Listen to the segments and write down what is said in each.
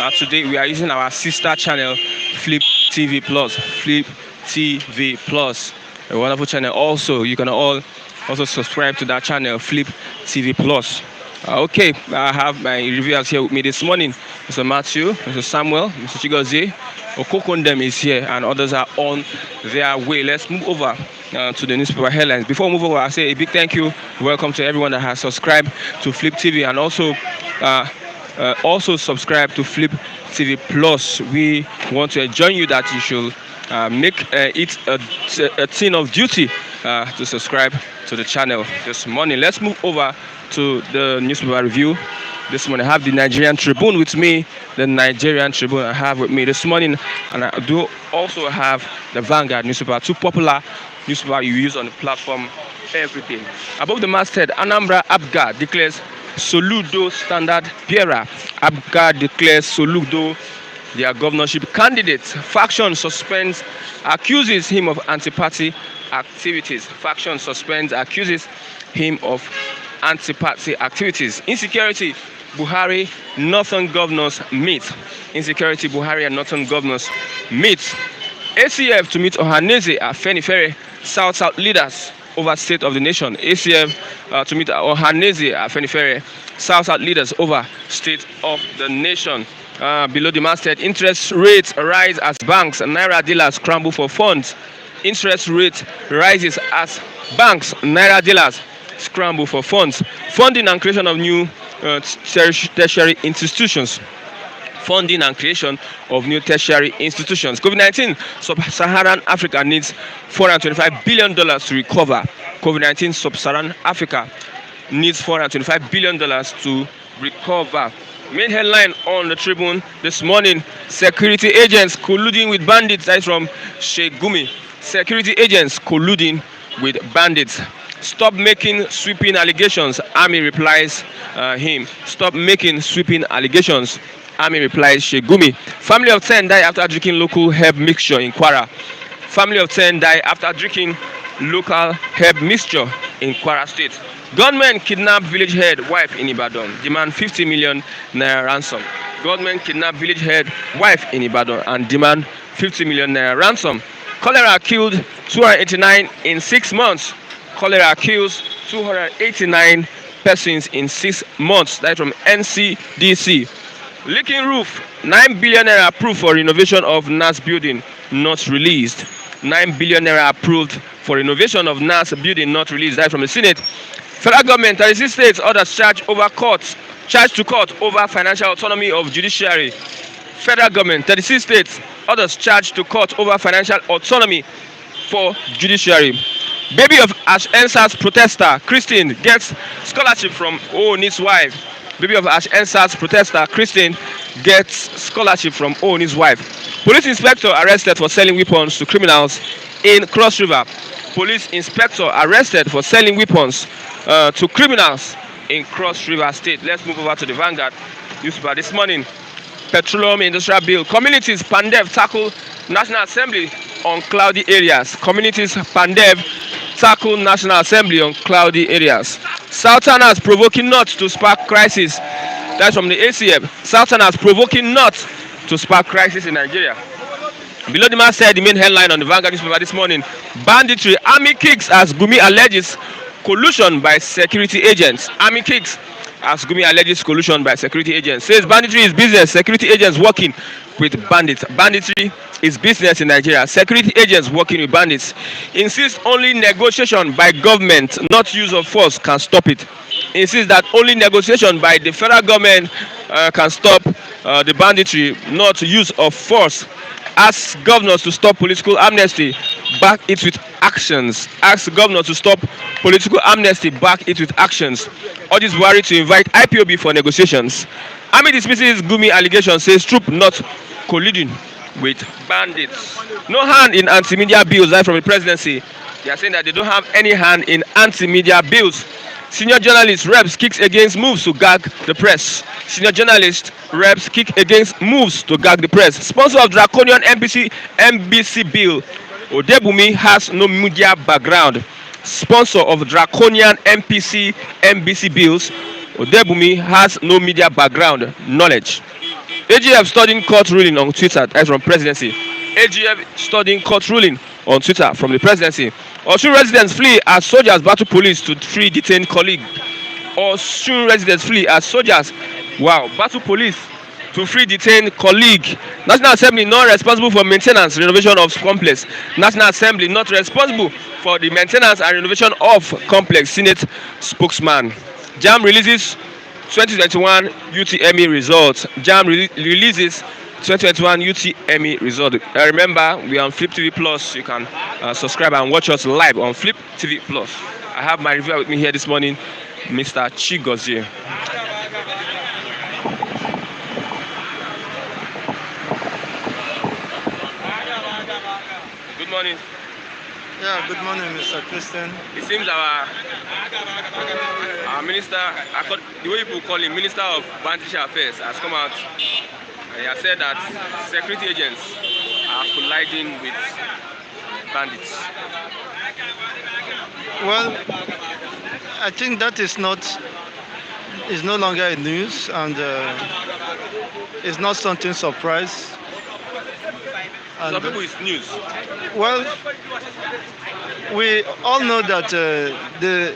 Today we are using our sister channel, Flip TV Plus. Flip TV Plus, a wonderful channel. Also, you can all also subscribe to that channel, Flip TV Plus. Okay, I have my reviewers here with me this morning. Mr. Matthew, Mr. Samuel, Mr. Chigozie, Okokondem is here, and others are on their way. Let's move over to the newspaper headlines. Before we move over, I say a big thank you, welcome to everyone that has subscribed to Flip TV, and also subscribe to Flip TV Plus. We want to join you that you should make it a thing of duty to subscribe to the channel this morning. Let's move over to the newspaper review. This morning I have the Nigerian Tribune with me. The Nigerian Tribune I have with me this morning, and I do also have the Vanguard newspaper, two popular newspaper you use on the platform every day. Above the masthead, Anambra Abga declares Soludo standard bearer. Abga declares Soludo their governorship candidate. Faction suspends, accuses him of anti-party activities. Faction suspends, accuses him of anti-party activities. Insecurity, Buhari, Northern governors meet. Insecurity, Buhari and Northern governors meet. ACF to meet Ohaneze at Fenifere, South leaders over state of the nation. ACF to meet Ohaneze at Fenifere, South leaders over state of the nation. Below the masthead, interest rates rise as banks and Naira dealers scramble for funds. Interest rate rises as banks, Naira dealers scramble for funds. Funding and creation of new tertiary institutions. Funding and creation of new tertiary institutions. COVID-19, Sub-Saharan Africa needs $425 billion to recover. COVID-19, Sub-Saharan Africa needs $425 billion to recover. Main headline on the Tribune this morning: security agents colluding with bandits. That is from Sheik Gumi. Security agents colluding with bandits. Stop making sweeping allegations, Army replies him. Stop making sweeping allegations, Army replies Sheik Gumi. Family of 10 die after drinking local herb mixture in Kwara. Family of 10 die after drinking local herb mixture in Kwara State. Gunmen kidnap village head wife in Ibadan, demand 50 million naira ransom. Gunmen kidnap village head wife in Ibadan and demand 50 million naira ransom. Cholera killed 289 in 6 months. Cholera kills 289 persons in 6 months. That's from NCDC. Leaking roof, 9 billion naira approved for renovation of NAS building, not released. 9 billion naira approved for renovation of NAS building, not released. That's from the Senate. Federal government, 36 states orders charge to court over financial autonomy of judiciary. Federal government, 36 states orders charge to court over financial autonomy for judiciary. Baby of Ash Ensas protester Christine gets scholarship from Ooni's wife. Baby of Ash Ensas protester Christine gets scholarship from Ooni's wife. Police inspector arrested for selling weapons to criminals in Cross River. Police inspector arrested for selling weapons to criminals in Cross River State. Let's move over to the Vanguard newspaper this morning. Petroleum Industrial Bill. Communities Pandev tackle National Assembly on cloudy areas. Communities Pandev tackle National Assembly on cloudy areas. Southerners provoking not to spark crisis. That's from the ACF. Southerners provoking not to spark crisis in Nigeria. Below the masthead, the main headline on the Vanguard newspaper this morning: banditry, Army kicks as Gumi alleges collusion by security agents. Army kicks as Gumi alleges collusion by security agents. Says banditry is business, security agents working with bandits. Banditry is business in Nigeria, security agents working with bandits. Insists only negotiation by government, not use of force, can stop it. Insists that only negotiation by the federal government can stop the banditry, not use of force. Asks governors to stop political amnesty, back it with actions. Asks governors to stop political amnesty, back it with actions. Urges Buhari to invite IPOB for negotiations. Army dismisses Gumi allegation, says troop not colluding with bandits. No hand in anti-media bills. That from the presidency. They are saying that they don't have any hand in anti-media bills. Senior journalist Reps kicks against moves to gag the press. Senior journalist Reps kick against moves to gag the press. Sponsor of draconian MBC bill. Odebumi has no media background. Sponsor of draconian MBC bills. Odebumi has no media background knowledge. AGF studying court ruling on Twitter. That's from presidency. AGF studying court ruling on Twitter from the presidency. Osun residents flee as soldiers battle police to free detained colleague. Osun residents flee as soldiers, wow, battle police to free detained colleague. National Assembly not responsible for maintenance renovation of complex. National Assembly not responsible for the maintenance and renovation of complex. Senate spokesman. JAMB releases 2021 UTME results. JAMB releases 2021 UTME result. Remember, we are on Flip TV Plus. You can subscribe and watch us live on Flip TV Plus. I have my reviewer with me here this morning, Mr. Chigozie. Good morning. Yeah, good morning, Mr. Christian. It seems our minister, the way people call him, Minister of Bandits Affairs, has come out and he has said that security agents are colliding with bandits. Well, I think that is no longer a news, and it's not something surprise. And, some people it's news. Well, we all know that the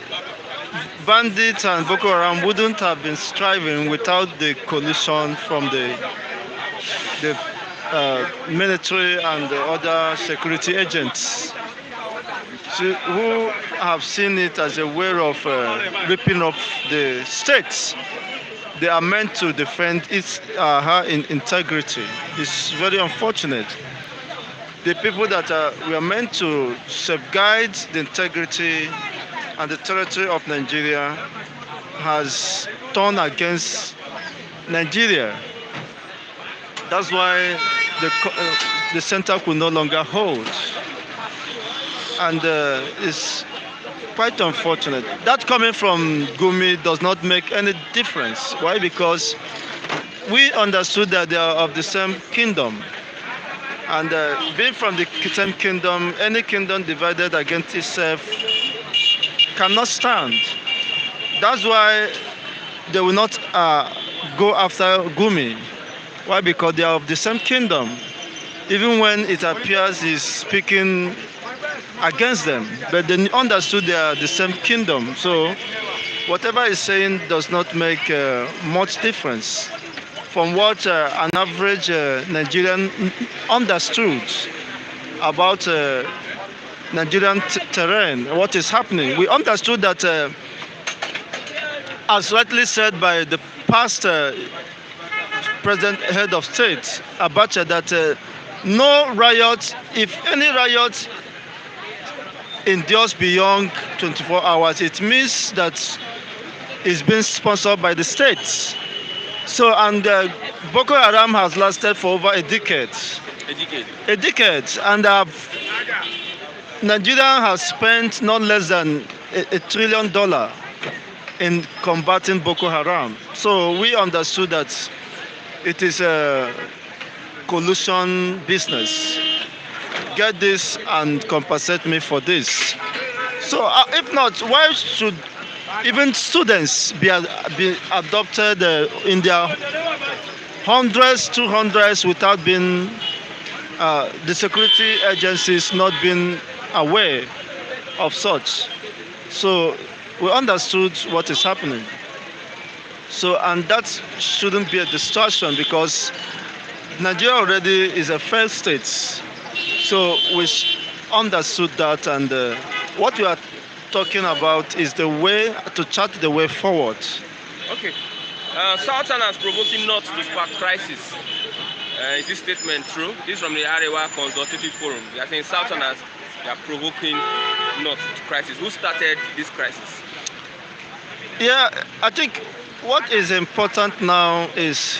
bandits and Boko Haram wouldn't have been striving without the coalition from the military and the other security agents, who have seen it as a way of ripping up the states. They are meant to defend her integrity. It's very unfortunate. The people that were meant to safeguard the integrity and the territory of Nigeria has turned against Nigeria. That's why the center could no longer hold. And it's quite unfortunate. That coming from Gumi does not make any difference. Why? Because we understood that they are of the same kingdom. And being from the same kingdom, any kingdom divided against itself cannot stand. That's why they will not go after Gumi. Why? Because they are of the same kingdom. Even when it appears he's speaking against them, but they understood they are the same kingdom. So whatever he's saying does not make much difference from what an average Nigerian understood about Nigerian terrain, what is happening. We understood that, as rightly said by the past President Head of State, Abacha, that no riot, if any riot endures beyond 24 hours, it means that it's been sponsored by the states. So, and Boko Haram has lasted for over a decade. A decade. And Nigeria has spent not less than $1 trillion in combating Boko Haram. So we understood that it is a collusion business. Get this and compensate me for this. So if not, why should even students be adopted in their hundreds, 200s without being the security agencies not being aware of such? So we understood what is happening. So, and that shouldn't be a distraction, because Nigeria already is a failed state. So we understood that, and what we are talking about is the way to chart the way forward. Okay. Southerners provoking North to spark crisis. Is this statement true? This is from the Arewa Consultative Forum. They are saying Southerners, they are provoking North to crisis. Who started this crisis? Yeah, I think what is important now is,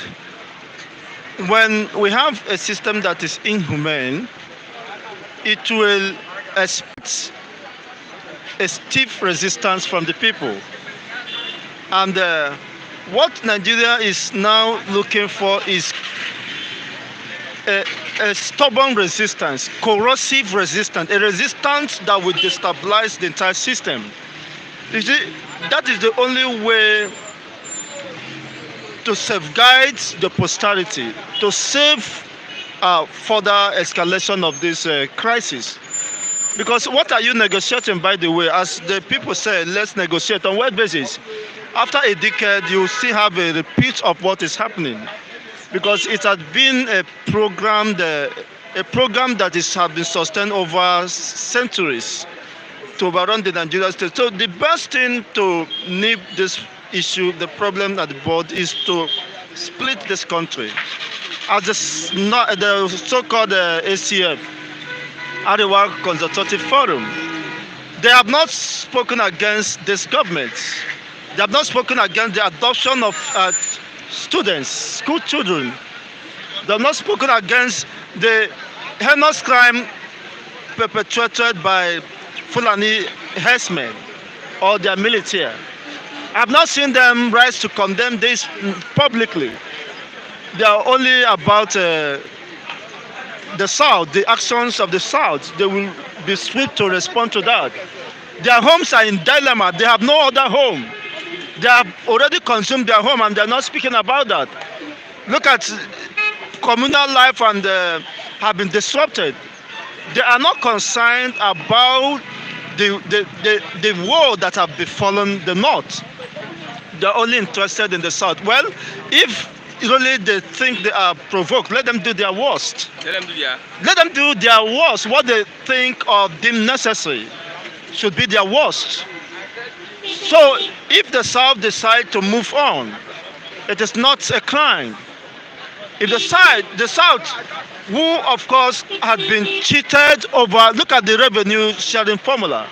when we have a system that is inhumane, it will expect a stiff resistance from the people. And what Nigeria is now looking for is a stubborn resistance, corrosive resistance, a resistance that would destabilize the entire system. You see, that is the only way to safeguard the posterity, to save further escalation of this crisis. Because what are you negotiating, by the way? As the people say, let's negotiate. On what basis? After a decade, you still have a repeat of what is happening. Because it has been a program that has been sustained over centuries to overrun the Nigerian state. So the best thing to nip this issue, the problem at the board, is to split this country. As the so-called ACF, Arewa Consultative Forum, they have not spoken against this government. They have not spoken against the adoption of students, school children. They have not spoken against the heinous crime perpetrated by Fulani herdsmen or their military. I have not seen them rise to condemn this publicly. They are only about the South, the actions of the South. They will be swift to respond to that. Their homes are in dilemma. They have no other home. They have already consumed their home and they are not speaking about that. Look at communal life and have been disrupted. They are not concerned about the war that have befallen the North. They are only interested in the South. Well, if really they think they are provoked, let them do their worst. Let them do their worst. What they think or deem necessary should be their worst. So if the South decide to move on, it is not a crime. If the South, who of course had been cheated over, look at the revenue sharing formula.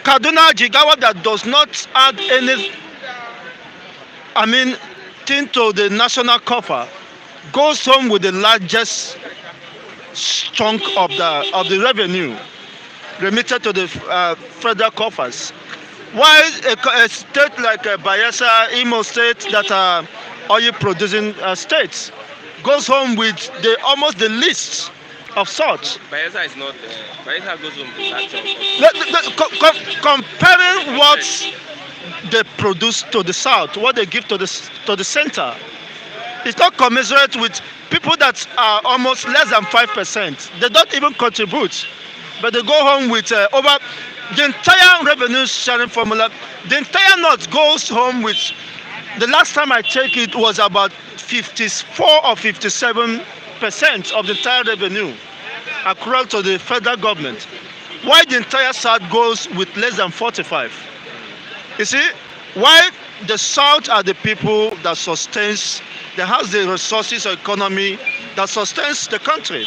Kaduna Jigawa that does not add any, thing to the national coffer, goes home with the largest chunk of the revenue remitted to the federal coffers. While a state like Bayelsa, Imo State, that are oil producing states, goes home with almost the least of such. Bayelsa is not. Bayelsa goes home with that. Comparing what they produce to the South, what they give to the center, it's not commensurate with people that are almost less than 5%. They don't even contribute, but they go home with over the entire revenue sharing formula. The entire North goes home with, the last time I checked, it was about 54 or 57% of the entire revenue accrual to the federal government. Why the entire South goes with less than 45? You see, why the South are the people that sustains, that has the resources or economy that sustains the country.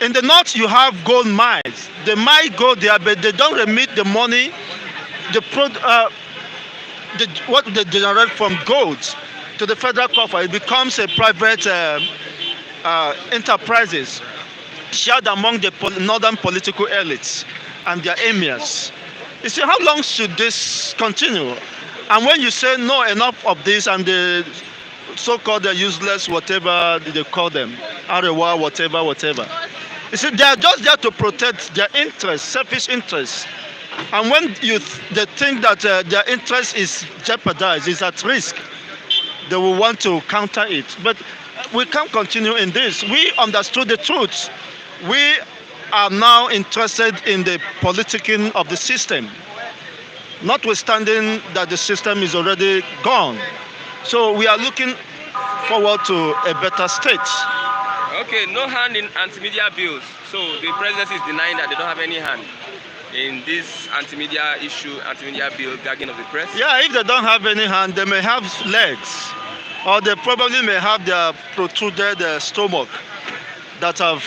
In the North, you have gold mines. They might go there, but they don't remit the money, what they generate from gold to the federal coffer. It becomes a private enterprises shared among the northern political elites and their emirs. You see, how long should this continue? And when you say no, enough of this, and the so-called useless whatever they call them, Arewa, whatever. You see, they are just there to protect their interests, selfish interests. And when they think that their interest is jeopardized, is at risk, they will want to counter it. But we can't continue in this. We understood the truth. We are now interested in the politicking of the system, notwithstanding that the system is already gone. So we are looking forward to a better state. Okay, no hand in anti-media bills. So the presidency is denying that they don't have any hand in this anti-media issue, anti-media bill, gagging of the press. Yeah, if they don't have any hand, they may have legs, or they probably may have their protruded stomach that have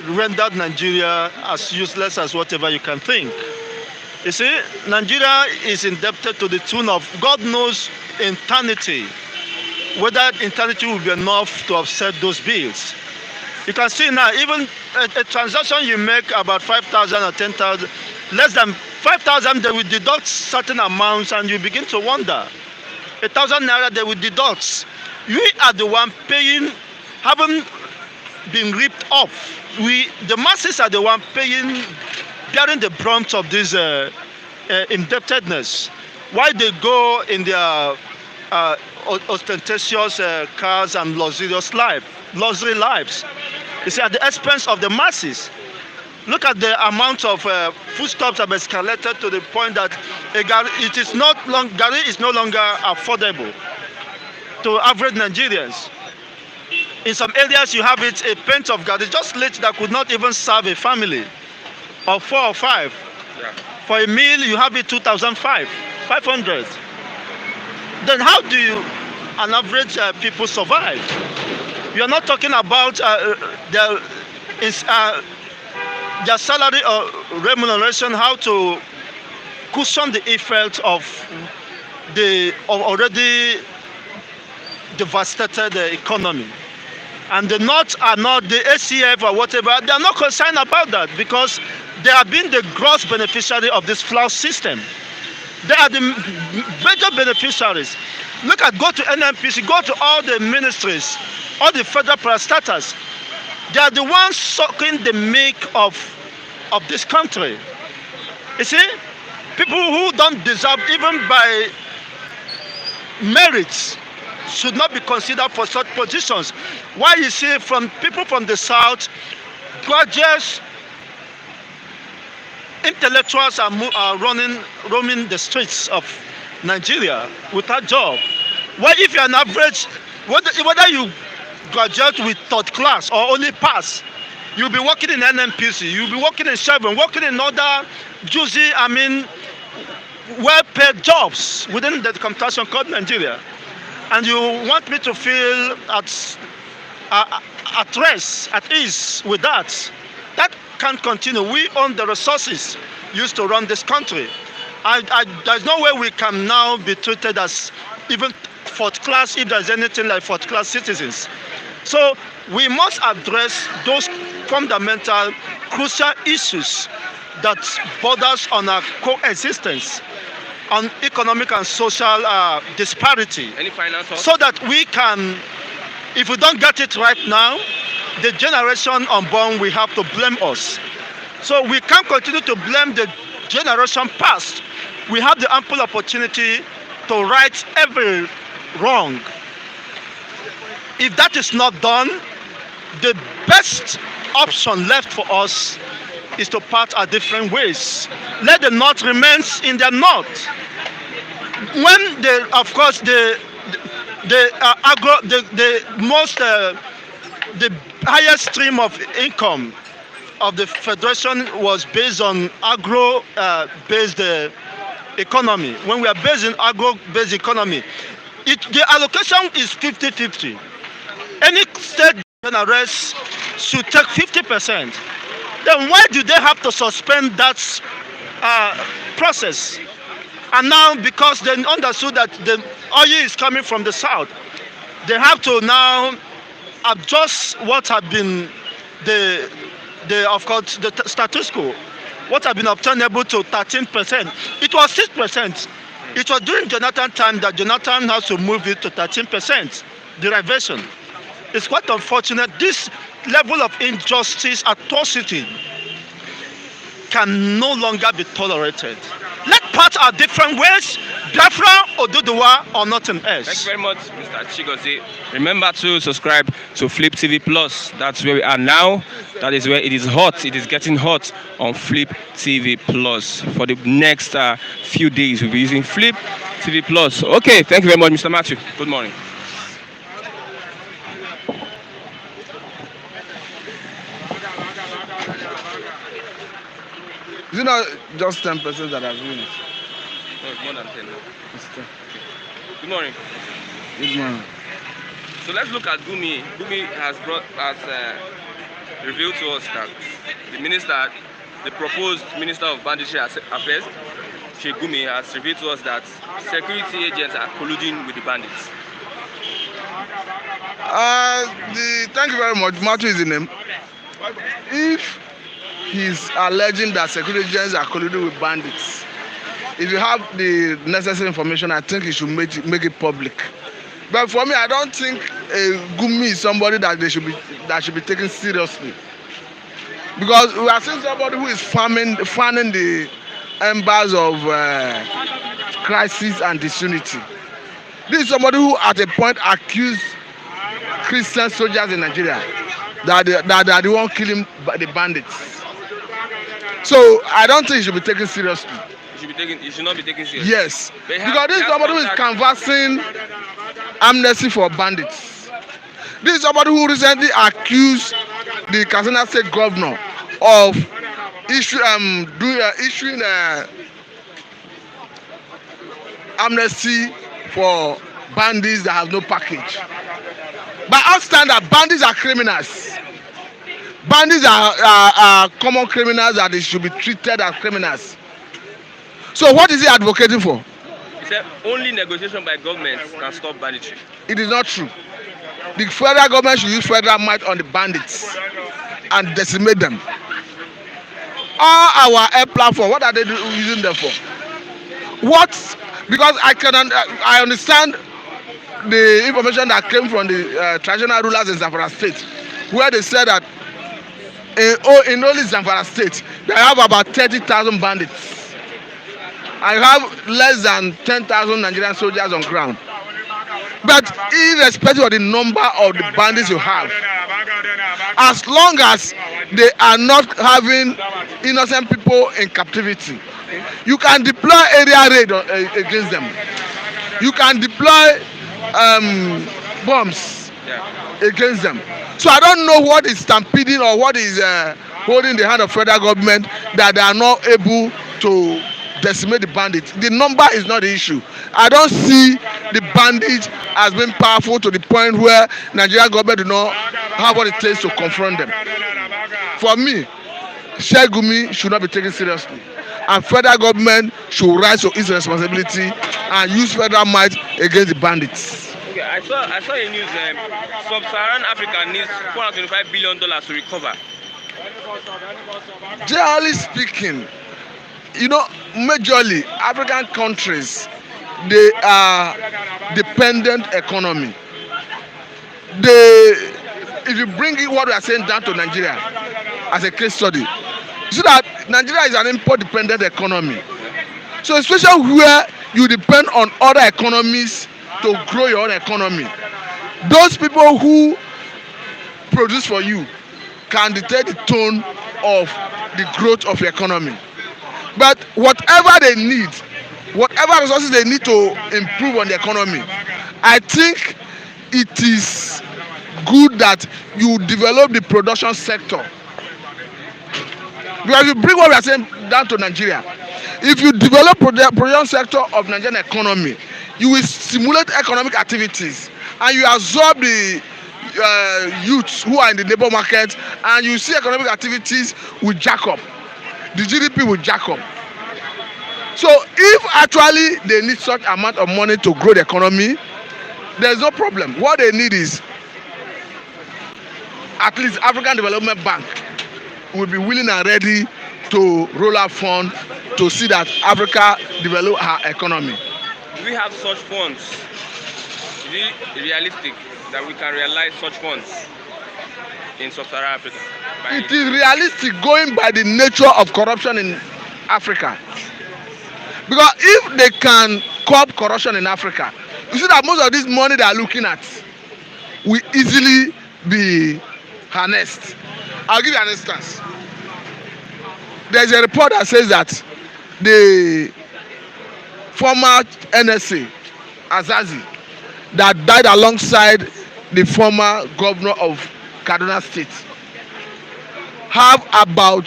rendered Nigeria as useless as whatever you can think. You see, Nigeria is indebted to the tune of God knows eternity. Whether eternity will be enough to offset those bills. You can see now, even a transaction you make about 5,000 or 10,000, less than 5,000, they will deduct certain amounts, and you begin to wonder. 1,000 naira, they will deduct. We are the one paying, haven't been ripped off. The masses are the one paying, bearing the brunt of this indebtedness. Why they go in their ostentatious cars and luxury lives. You see, at the expense of the masses. Look at the amount of foodstuffs have escalated to the point that gari is no longer affordable to average Nigerians. In some areas, you have a pint of gari just late that could not even serve a family of 4 or 5. Yeah. For a meal, you have it 500. Then how do an average people survive? You are not talking about their salary or remuneration, how to cushion the effect of the already devastated economy. And the North are not, the ACF or whatever, they are not concerned about that because they have been the gross beneficiary of this flawed system. They are the major beneficiaries. Go to NNPC, go to all the ministries, all the federal parastatals. They are the ones sucking the milk of this country. You see, people who don't deserve even by merits should not be considered for such positions. Why you see from people from the South, graduates, intellectuals are roaming the streets of Nigeria without job. Why if you're an average, whether you graduate with third class or only pass, you'll be working in NNPC, you'll be working in Chevron, working in other juicy, well-paid jobs within the competition called Nigeria. And you want me to feel at rest, at ease with that. That can't continue. We own the resources used to run this country. There's no way we can now be treated as even fourth class, if there's anything like fourth class citizens. So we must address those fundamental, crucial issues that borders on our coexistence, on economic and social disparity. Any final thoughts? So that we can, if we don't get it right now, the generation unborn will have to blame us. So we can't continue to blame the generation past. We have the ample opportunity to right every wrong. If that is not done, the best option left for us is to part our different ways. Let the North remain in the North. When the highest stream of income of the Federation was based on agro-based economy. When we are based in agro-based economy, the allocation is 50-50. Any state generous should take 50%. Then why do they have to suspend that process? And now, because they understood that the oil is coming from the south, they have to now adjust what had been the status quo, what had been obtainable to 13%. It was 6%. It was during Jonathan time that Jonathan has to move it to 13% derivation. It's quite unfortunate. This level of injustice, atrocity, can no longer be tolerated. Let part our different ways, Biafra, Oduduwa, or nothing else. Thank you very much, Mr. Chigozie. Remember to subscribe to Flip TV Plus. That's where we are now. That is where it is hot. It is getting hot on Flip TV Plus. For the next few days, we'll be using Flip TV Plus. Okay, thank you very much, Mr. Matthew. Good morning. Is it not just 10% that have won it? No, it's more than 10. It's 10. Good morning. Good morning. So let's look at Gumi. Gumi has revealed to us that the proposed Minister of Bandits Affairs, Sheik Gumi, has revealed to us that security agents are colluding with the bandits. Thank you very much. Matthew is the name. If he's alleging that security agents are colluding with bandits, if you have the necessary information, I think he should make it public. But for me, I don't think Gumi is somebody that should be taken seriously, because we are seeing somebody who is fanning the embers of crisis and disunity. This is somebody who at a point accused Christian soldiers in Nigeria that they are the one killing the bandits. So I don't think he should be taken seriously. It should not be taken seriously. Yes, because this is somebody who is canvassing amnesty for bandits. This is somebody who recently accused the Katsina State governor of issuing amnesty for bandits that have no package. By our standard, bandits are criminals. Bandits are common criminals that they should be treated as criminals. So what is he advocating for? He said only negotiation by governments can stop banditry. It is not true. The federal government should use federal might on the bandits and decimate them. All our air platform, what are they using them for? What? Because I understand the information that came from the traditional rulers in Zamfara State, where they said that in only Zamfara State they have about 30,000 bandits. I have less than 10,000 Nigerian soldiers on ground. But irrespective of the number of the bandits you have, as long as they are not having innocent people in captivity, you can deploy area raid against them. You can deploy bombs against them. So I don't know what is stampeding or what is holding the hand of federal government that they are not able to decimate the bandits. The number is not the issue. I don't see the bandits as being powerful to the point where Nigerian government do not have what it takes to confront them. For me, Sheik Gumi should not be taken seriously, and federal government should rise to its responsibility and use federal might against the bandits. Okay, I saw a news. Sub-Saharan Africa needs $425 billion to recover. Generally speaking, you know, majorly African countries, they are dependent economy. If you bring it what we are saying down to Nigeria as a case study, you see that Nigeria is an import-dependent economy. So especially where you depend on other economies to grow your own economy, those people who produce for you can dictate the tone of the growth of your economy. But whatever they need, whatever resources they need to improve on the economy, I think it is good that you develop the production sector. Because if you bring what we are saying down to Nigeria, if you develop production sector of Nigerian economy, you will stimulate economic activities and you absorb the youths who are in the labor market, and you see economic activities will jack up. The GDP will jack up. So if actually they need such amount of money to grow the economy, there's no problem. What they need is at least African Development Bank will be willing and ready to roll out funds to see that Africa develop her economy. Do we have such funds? Is it realistic that we can realize such funds in Sub-Saharan Africa? It is realistic going by the nature of corruption in Africa. Because if they can curb corruption in Africa, you see that most of this money they are looking at will easily be harnessed. I'll give you an instance. There's a report that says that the former NSA, Azazi, that died alongside the former governor of Kaduna State, have about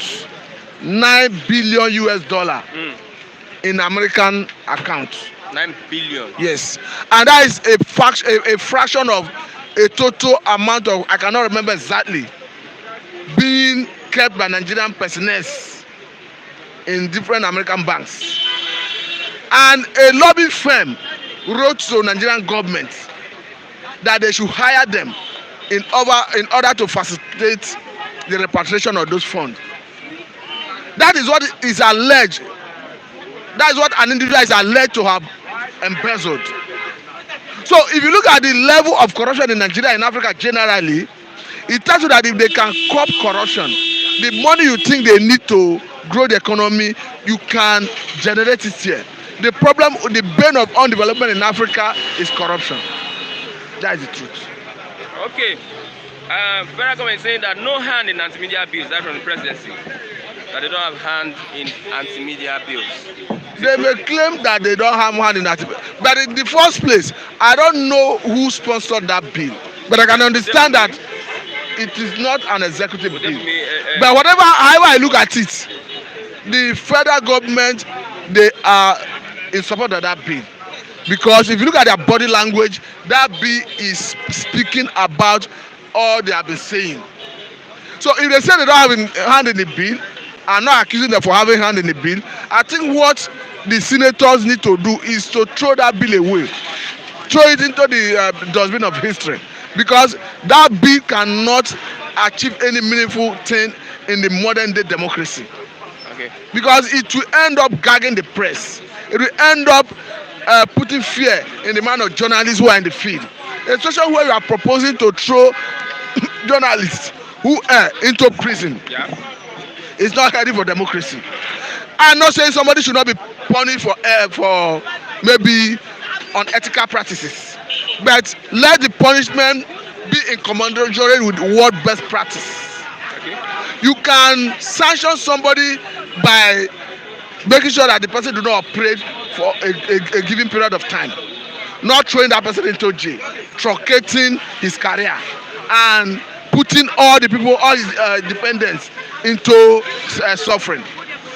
$9 billion in American accounts. 9 billion. Yes, and that is a fraction of a total amount of, I cannot remember exactly, being kept by Nigerian personnel in different American banks. And a lobby firm wrote to Nigerian government that they should hire them in order to facilitate the repatriation of those funds. That is what is alleged. That is what an individual is alleged to have embezzled. So if you look at the level of corruption in Nigeria and Africa generally, it tells you that if they can curb corruption, the money you think they need to grow the economy, you can generate it here. the problem, the bane of undevelopment in Africa is corruption. That is the truth. Okay. Federal government is saying that no hand in anti-media bills. That's from the presidency. That they don't have hand in anti-media bills. They may claim that they don't have hand in that, but in the first place, I don't know who sponsored that bill. But I can understand that it is not an executive bill. But whatever, however I look at it, the federal government, they are in support of that bill. Because if you look at their body language, that bill is speaking about all they have been saying. So if they say they don't have a hand in the bill, I'm not accusing them for having hand in the bill. I think what the senators need to do is to throw that bill away, throw it into the dustbin of history, because that bill cannot achieve any meaningful thing in the modern day democracy. Okay. Because it will end up gagging the press. It will end up putting fear in the mind of journalists who are in the field. Especially where you are proposing to throw journalists who are into prison. Yeah. It's not healthy for democracy. I'm not saying somebody should not be punished for maybe unethical practices, but let the punishment be in commensurate with world best practice. Okay. You can sanction somebody by making sure that the person do not operate for a given period of time, not throwing that person into jail, truncating his career, and putting all the people, all his dependents into suffering.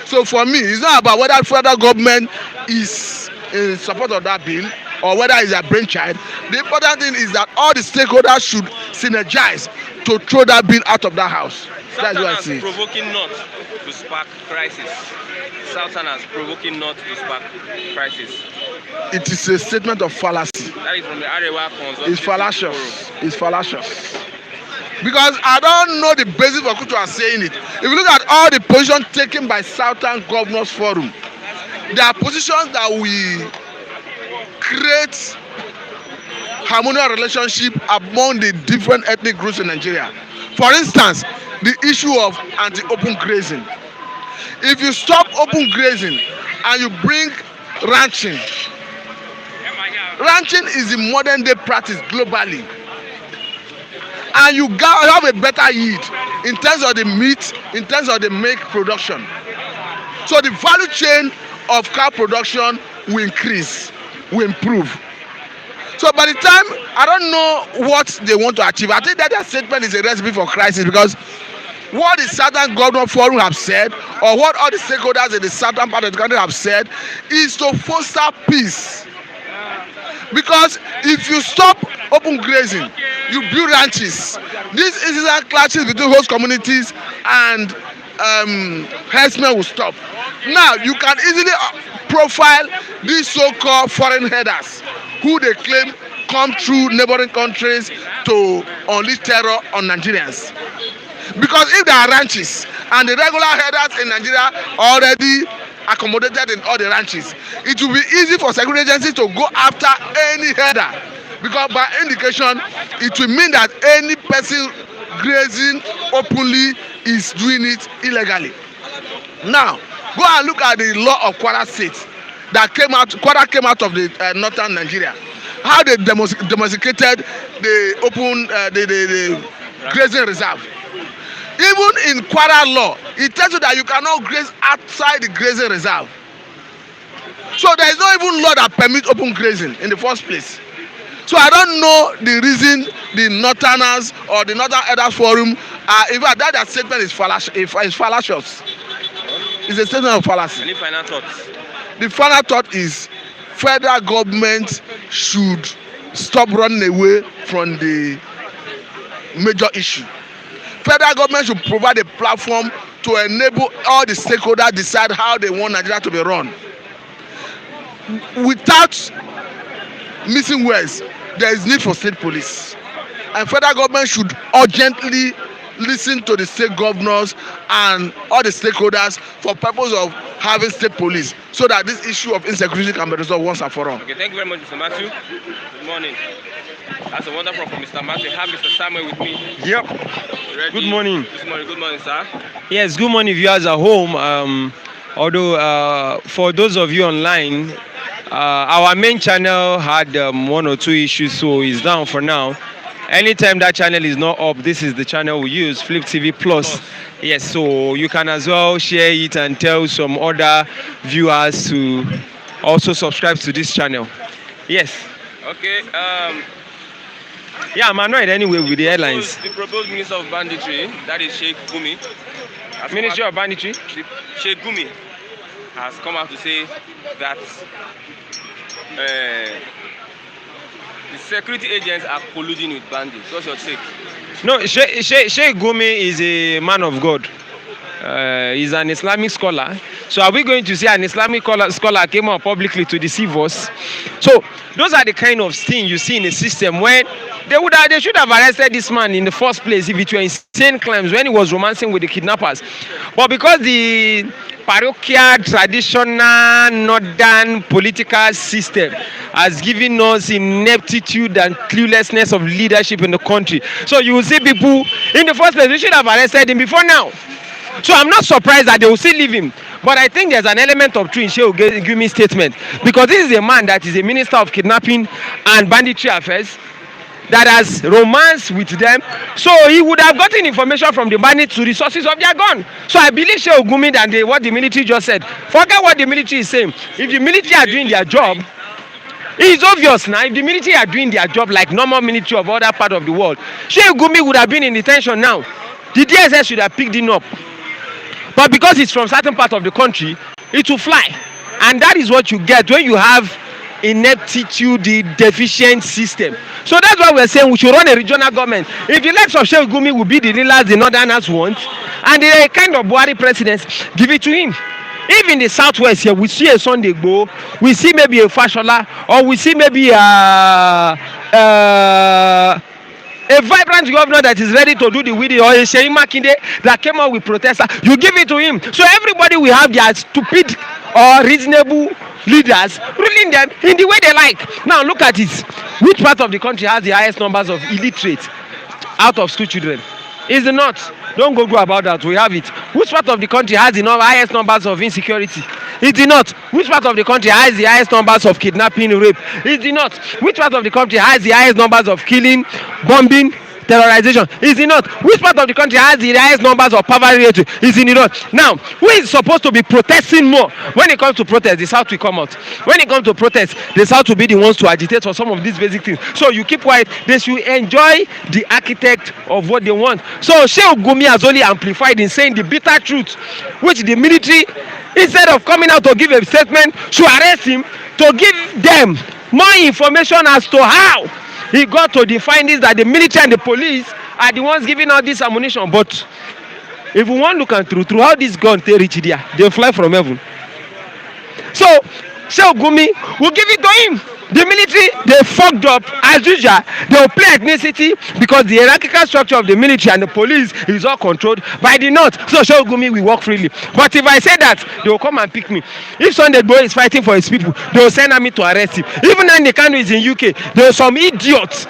So for me, it's not about whether federal government is in support of that bill or whether it's a brainchild. The important thing is that all the stakeholders should synergize to throw that bill out of that house. That's what I see. Provoking not to spark crisis. Southerners provoking not to spark crisis. It is a statement of fallacy. That is from the Arewa Consultative It's fallacious. Forum. It's fallacious. Because I don't know the basis for which you are saying it. If you look at all the positions taken by Southern Governors Forum, there are positions that will create harmonious relationship among the different ethnic groups in Nigeria. For instance, the issue of anti-open grazing. If you stop open grazing and you bring ranching, ranching is the modern day practice globally. And you have a better yield in terms of the meat, in terms of the milk production. So the value chain of cow production will increase, will improve. So by the time, I don't know what they want to achieve. I think that their statement is a recipe for crisis, because what the Southern Governor Forum have said, or what all the stakeholders in the southern part of the country have said, is to foster peace. Because if you stop open grazing, you build ranches. This is a clashes between host communities and herdsmen will stop. Now you can easily profile these so-called foreign herders who they claim come through neighboring countries to unleash terror on Nigerians. Because if there are ranches and the regular herders in Nigeria are already accommodated in all the ranches, it will be easy for security agencies to go after any herder, because by indication it will mean that any person grazing openly is doing it illegally. Now go and look at the law of Kwara State that came out. Kwara came out of the northern Nigeria. How they domesticated the open the grazing reserve. Even in Kwara law, it tells you that you cannot graze outside the grazing reserve. So there is no even law that permits open grazing in the first place. So I don't know the reason the Northerners or the Northern Elders Forum are even that statement is fallacious. It's a statement of fallacy. Any final thoughts? The final thought is federal government should stop running away from the major issue. Federal government should provide a platform to enable all the stakeholders decide how they want Nigeria to be run. Without missing words, there is need for state police. And federal government should urgently listen to the state governors and all the stakeholders for purpose of having state police, so that this issue of insecurity can be resolved once and for all. Okay, thank you very much, Mr. Matthew. Good morning. That's a wonderful from Mr. Matthew. Have Mr. Samuel with me. Yep. Ready? Good morning. Good morning, sir. Yes, good morning, viewers at home. Although for those of you online, Our main channel had one or two issues, so it's down for now. Anytime that channel is not up, this is the channel we use, Flip TV Plus. Yes, so you can as well share it and tell some other viewers to also subscribe to this channel. Yes. Okay. Yeah, I'm annoyed anyway with the airlines. The proposed minister of banditry, that is Sheik Gumi. Ministry of banditry? Sheik Gumi has come out to say that the security agents are colluding with bandits. What's your take? No, Sheikh Gumi is a man of God. He's an Islamic scholar. So are we going to see an Islamic scholar came out publicly to deceive us? So those are the kind of things you see in the system when they should have arrested this man in the first place if it were insane crimes when he was romancing with the kidnappers. But because the parochial, traditional, northern political system has given us ineptitude and cluelessness of leadership in the country. So you will see people, in the first place, we should have arrested him before now. So I'm not surprised that they will still leave him. But I think there's an element of truth in Sheikh Gumi's statement. Because this is a man that is a minister of kidnapping and banditry affairs that has romance with them. So he would have gotten information from the bandits to the sources of their gun. So I believe Sheikh Gumi and what the military just said. Forget what the military is saying. If the military are doing their job, it's obvious now. If the military are doing their job like normal military of other part of the world, Sheikh Gumi would have been in detention now. The DSS should have picked him up. But because it's from certain part of the country, it will fly. And that is what you get when you have ineptitude, the deficient system. So that's why we're saying we should run a regional government. If the likes of Sheikh Gumi will be the leaders the northerners want, and the kind of Buhari presidents, give it to him. If in the southwest here we see a Sunday Igboho, we see maybe a Fashola, or we see maybe a vibrant governor that is ready to do the weeding, or a Sheik Makinde that came out with protester, you give it to him. So everybody will have their stupid or reasonable leaders ruling them in the way they like. Now look at it. Which part of the country has the highest numbers of illiterate out of school children? Is the north. Don't go about that. We have it. Which part of the country has the highest numbers of insecurity? It's the north. Which part of the country has the highest numbers of kidnapping, rape? It's the north. Which part of the country has the highest numbers of killing, bombing, terrorization? It's the north. Which part of the country has the highest numbers of poverty rate? It's in the north. Now, who is supposed to be protesting more? When it comes to protest, the south will come out. When it comes to protest, the south will be the ones to agitate for some of these basic things. So you keep quiet. They should enjoy the architect of what they want. So Sheikh Gumi has only amplified in saying the bitter truth, which the military, instead of coming out to give a statement, should arrest him to give them more information as to how he got to the findings that the military and the police are the ones giving out this ammunition. But if we want to look at through how this gun they reach there, they fly from heaven. So Sheikh Gumi will give it to him. The military, they fucked up as usual. They will play ethnicity because the hierarchical structure of the military and the police is all controlled by the north. So Sheikh Gumi will work freely. But if I say that, they will come and pick me. If Sunday Igboho is fighting for his people, they will send me to arrest him. Even when the country is in UK, there are some idiots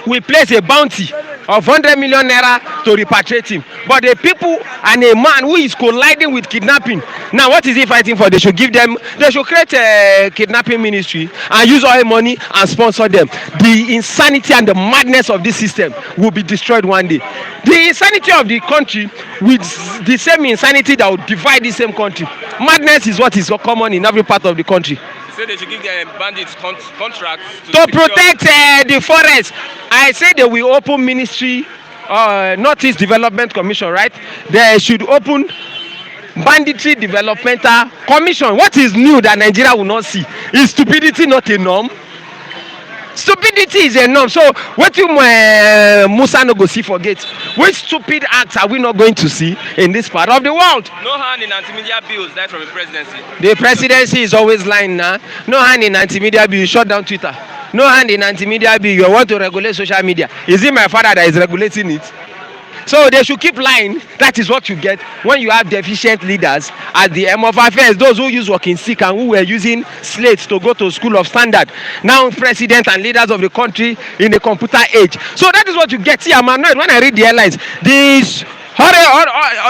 we place a bounty of 100 million naira to repatriate him. But the people and a man who is colliding with kidnapping, now what is he fighting for? They should give them, they should create a kidnapping ministry and use all the money and sponsor them. The insanity and the madness of this system will be destroyed one day. The insanity of the country with the same insanity that will divide the same country. Madness is what is common in every part of the country. Say they should give their bandits contracts to protect the forest. I say they will open ministry, Northeast Development Commission, right? They should open banditry developmental commission. What is new that Nigeria will not see? Is stupidity not a norm? Stupidity is a norm. So what you Musa no go see forget? Which stupid acts are we not going to see in this part of the world? No hand in anti-media bills that from the presidency. The presidency is always lying now. No hand in anti-media bill. You shut down Twitter. No hand in anti-media bill. You want to regulate social media. Is it my father that is regulating it? So they should keep lying. That is what you get when you have deficient leaders at the end of affairs. Those who use walking stick and who were using slates to go to school of standard. Now president and leaders of the country in the computer age. So that is what you get. See, I'm annoyed when I read the headlines. These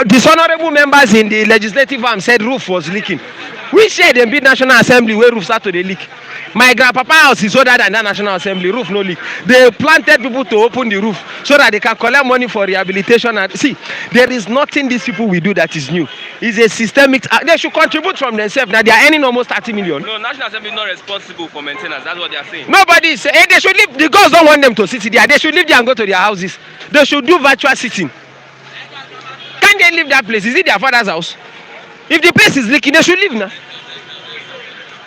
dishonorable members in the legislative arm said roof was leaking. Which year dem build National Assembly where roof start to dey leak? My grandpapa house is older than that National Assembly, roof no leak. They planted people to open the roof so that they can collect money for rehabilitation. And see, there is nothing these people will do that is new. It's a systemic. They should contribute from themselves. Now they are earning almost 30 million. No, National Assembly is not responsible for maintenance. That's what they are saying. Nobody is saying they should leave. The girls don't want them to sit there. They should leave there and go to their houses. They should do virtual sitting. Can they leave that place? Is it their father's house? If the place is leaking, they should leave now.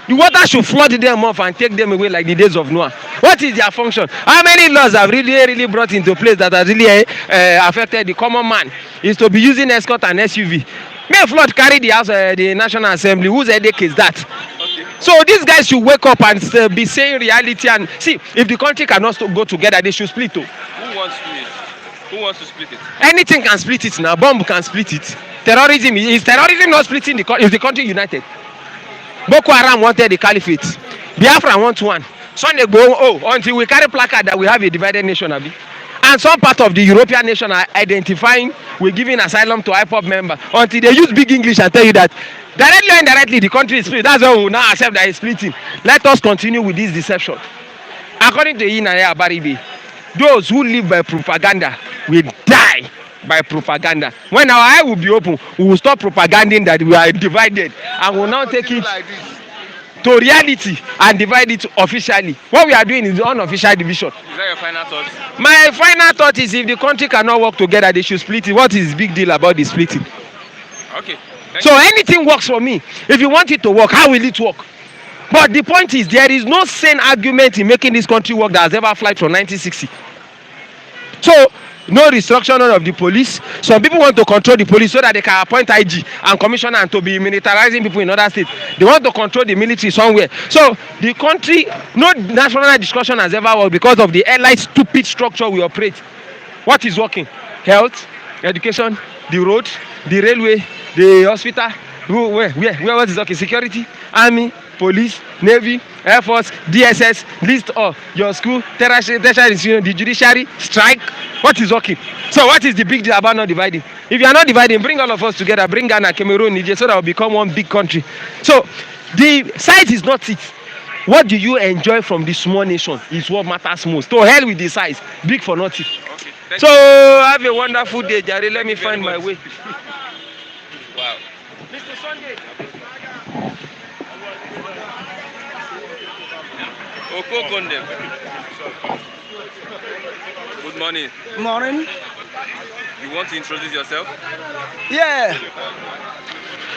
The water should flood them off and take them away like the days of Noah. What is their function? How many laws have really brought into place that has really affected the common man? Is to be using escort and SUV. May flood carry the house, the National Assembly. Whose headache is that? Okay. So these guys should wake up and be saying reality. And see, if the country cannot go together, they should split. Who wants to split? Who wants to split it? Anything can split it now. Bomb can split it. Terrorism is terrorism not splitting the country? Is the country united? Boko Haram wanted the caliphate. Biafra wants one. Sunday go until we carry placard that we have a divided nation, Abi. And some part of the European nation are identifying we're giving asylum to IPOB member until they use big English and tell you that directly or indirectly the country is split. That's why we now accept that it's splitting. Let us continue with this deception. According to Inaya Baribe, those who live by propaganda will die by propaganda. When our eye will be open, we will stop propaganding that we are divided and will now take it to reality and divide it officially. What we are doing is unofficial division. Is that your final thought? My final thought is if the country cannot work together, they should split it. What is the big deal about the splitting? Okay. So anything works for me. If you want it to work, how will it work? But the point is there is no sane argument in making this country work that has ever flight from 1960. So no restructuring of the police. Some people want to control the police so that they can appoint IG and commissioner and to be militarizing people in other states. They want to control the military somewhere. So the country, no national discussion has ever worked because of the airline stupid structure we operate. What is working? Health, education, the road, the railway, the hospital. Where what is working? Security, army, police, navy, air force, DSS, list all your school, tertiary institution, the judiciary, strike. What is working? So what is the big deal about not dividing? If you are not dividing, bring all of us together, bring Ghana, Cameroon, Niger, so that we'll become one big country. So the size is not it. What do you enjoy from the small nation is what matters most. To hell with the size, big for nothing. Okay, so have a wonderful day, Jare. Let me find my way. Wow. Mr. Sunday. Good morning. Morning. You want to introduce yourself? Yeah.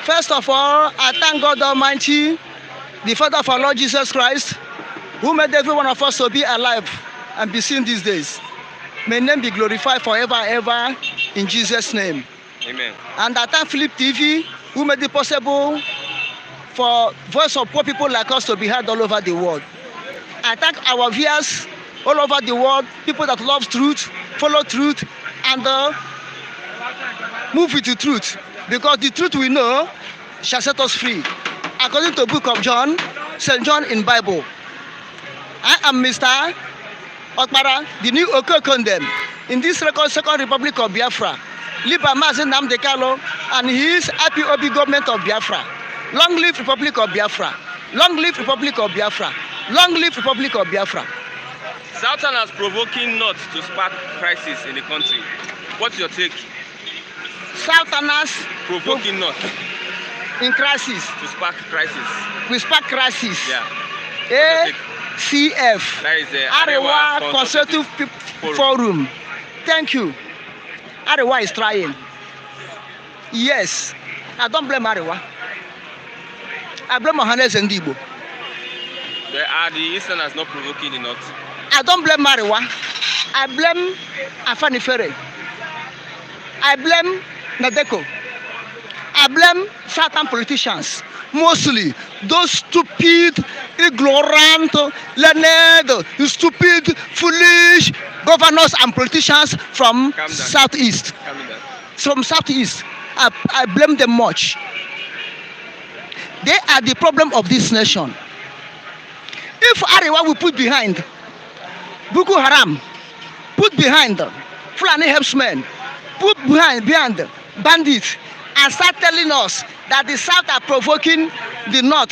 First of all, I thank God Almighty, the Father of our Lord Jesus Christ, who made every one of us to be alive and be seen these days. May name be glorified forever and ever in Jesus' name. Amen. And I thank Philip TV, who made it possible for voice of poor people like us to be heard all over the world. I thank our viewers all over the world, people that love truth, follow truth, and move with the truth. Because the truth we know shall set us free. According to the book of John, St. John in Bible. I am Mr. Okpara, the new Okokondem, in this Second Republic of Biafra. Live by Mazen Nnamdi Kanu and his IPOB government of Biafra. Long live Republic of Biafra. Long live Republic of Biafra. Long live Republic of Biafra. Southerners provoking North to spark crisis in the country. What's your take? Southerners provoking North in crisis. To spark crisis. We spark crisis. Yeah. ACF. That is the Arewa Consultative Forum. Thank you. Arewa is trying. Yes. I don't blame Arewa. I blame Mohanes and Igbo. The Easterners not provoking the North. I don't blame Arewa. I blame Afani Ferre. I blame Nadeko. I blame certain politicians. Mostly those stupid, ignorant, learned, stupid, foolish governors and politicians from Southeast. From Southeast. I blame them much. They are the problem of this nation. If Arewa will put behind Boko Haram, put behind Fulani herdsmen, put behind bandits, and start telling us that the South are provoking the North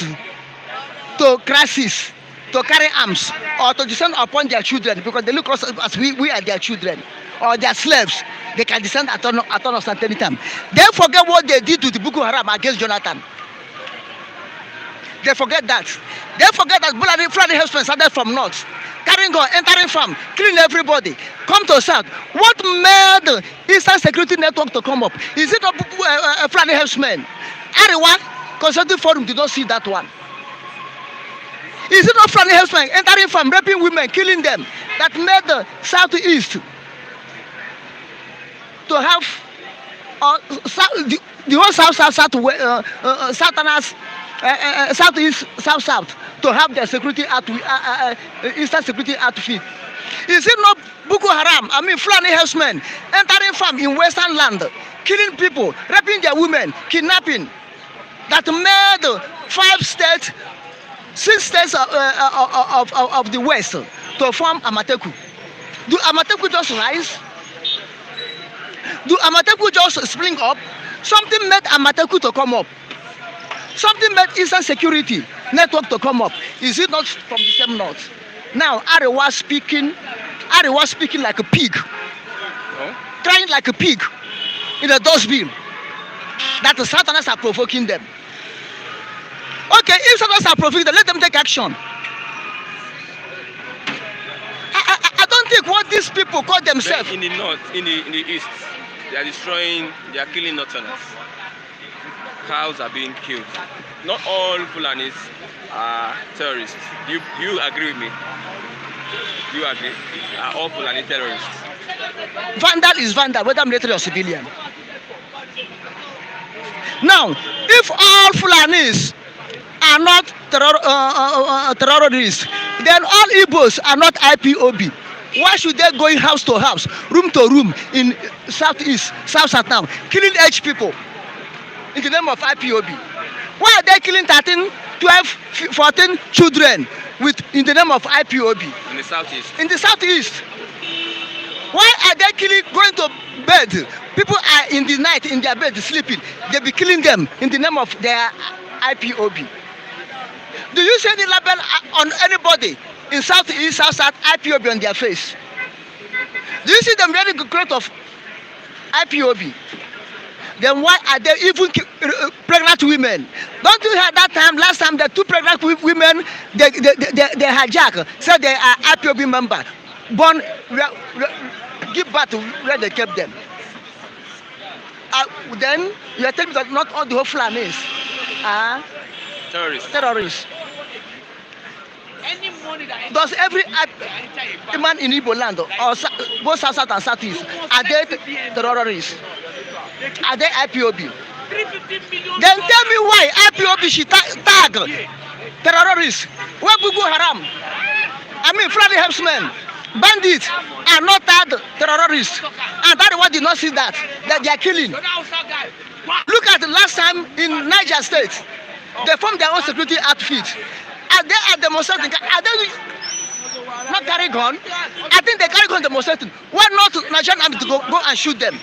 to crisis, to carry arms, or to descend upon their children, because they look us as we are their children, or their slaves. They can descend at us at any time. They forget what they did to the Boko Haram against Jonathan. They forget that. They forget that Fulani herdsmen started from north, carrying gun, entering farm, killing everybody, come to south. What made the Eastern Security Network to come up? Is it a Fulani herdsmen? Arewa Consulting Forum did not see that one. Is it not Fulani herdsmen entering farm, raping women, killing them, that made the southeast to have the whole southeast, south to have their security Eastern security outfit? Is it not Boko Haram, Fulani herdsmen entering farm in Western land, killing people, raping their women, kidnapping, that made 6 states of the West to form Amateku? Do Amateku just rise? Do Amateku just spring up? Something made Amateku to come up. Something made Eastern Security Network to come up. Is it not from the same north? Now Arewa speaking like a pig, crying like a pig in a dustbin, that the Southerners are provoking them. Okay, if Southerners are provoking them, let them take action. I don't think what these people call themselves. In the north, in the east, they are destroying, they are killing northerners. Cows are being killed. Not all Fulanis are terrorists. You agree with me? You agree? Are all Fulani terrorists? Vandal is vandal, whether military or civilian. Now, if all Fulanis are not terrorists, then all Igbos are not IPOB. Why should they go in house to house, room to room in southeast, south now, killing H people in the name of IPOB? Why are they killing 13, 12, 14 children in the name of IPOB? In the southeast. In the southeast. Why are they going to bed? People are in the night in their bed sleeping. They be killing them in the name of their IPOB. Do you see any label on anybody in southeast, south, IPOB on their face? Do you see them wearing the cloth of IPOB? Then why are they even pregnant women? Don't you hear that time, last time, the 2 pregnant women, they hijack, said they are IPOB member, born, give birth to where they kept them. Then you are telling me that not all the whole Fulanis are terrorists. Does every man in Igbo land, or both south and southeast, are they terrorists? Are they IPOB? Then tell me why IPOB should tag terrorists. Where Boko Haram, Fulani herdsmen, bandits are not tagged terrorists. And that one did not see that they are killing. Look at the last time in Niger State, they formed their own security outfit. Are they at demonstrating? Are they not carrying gun? I think they carry gun demonstrating. Why not Nigerian army to go and shoot them?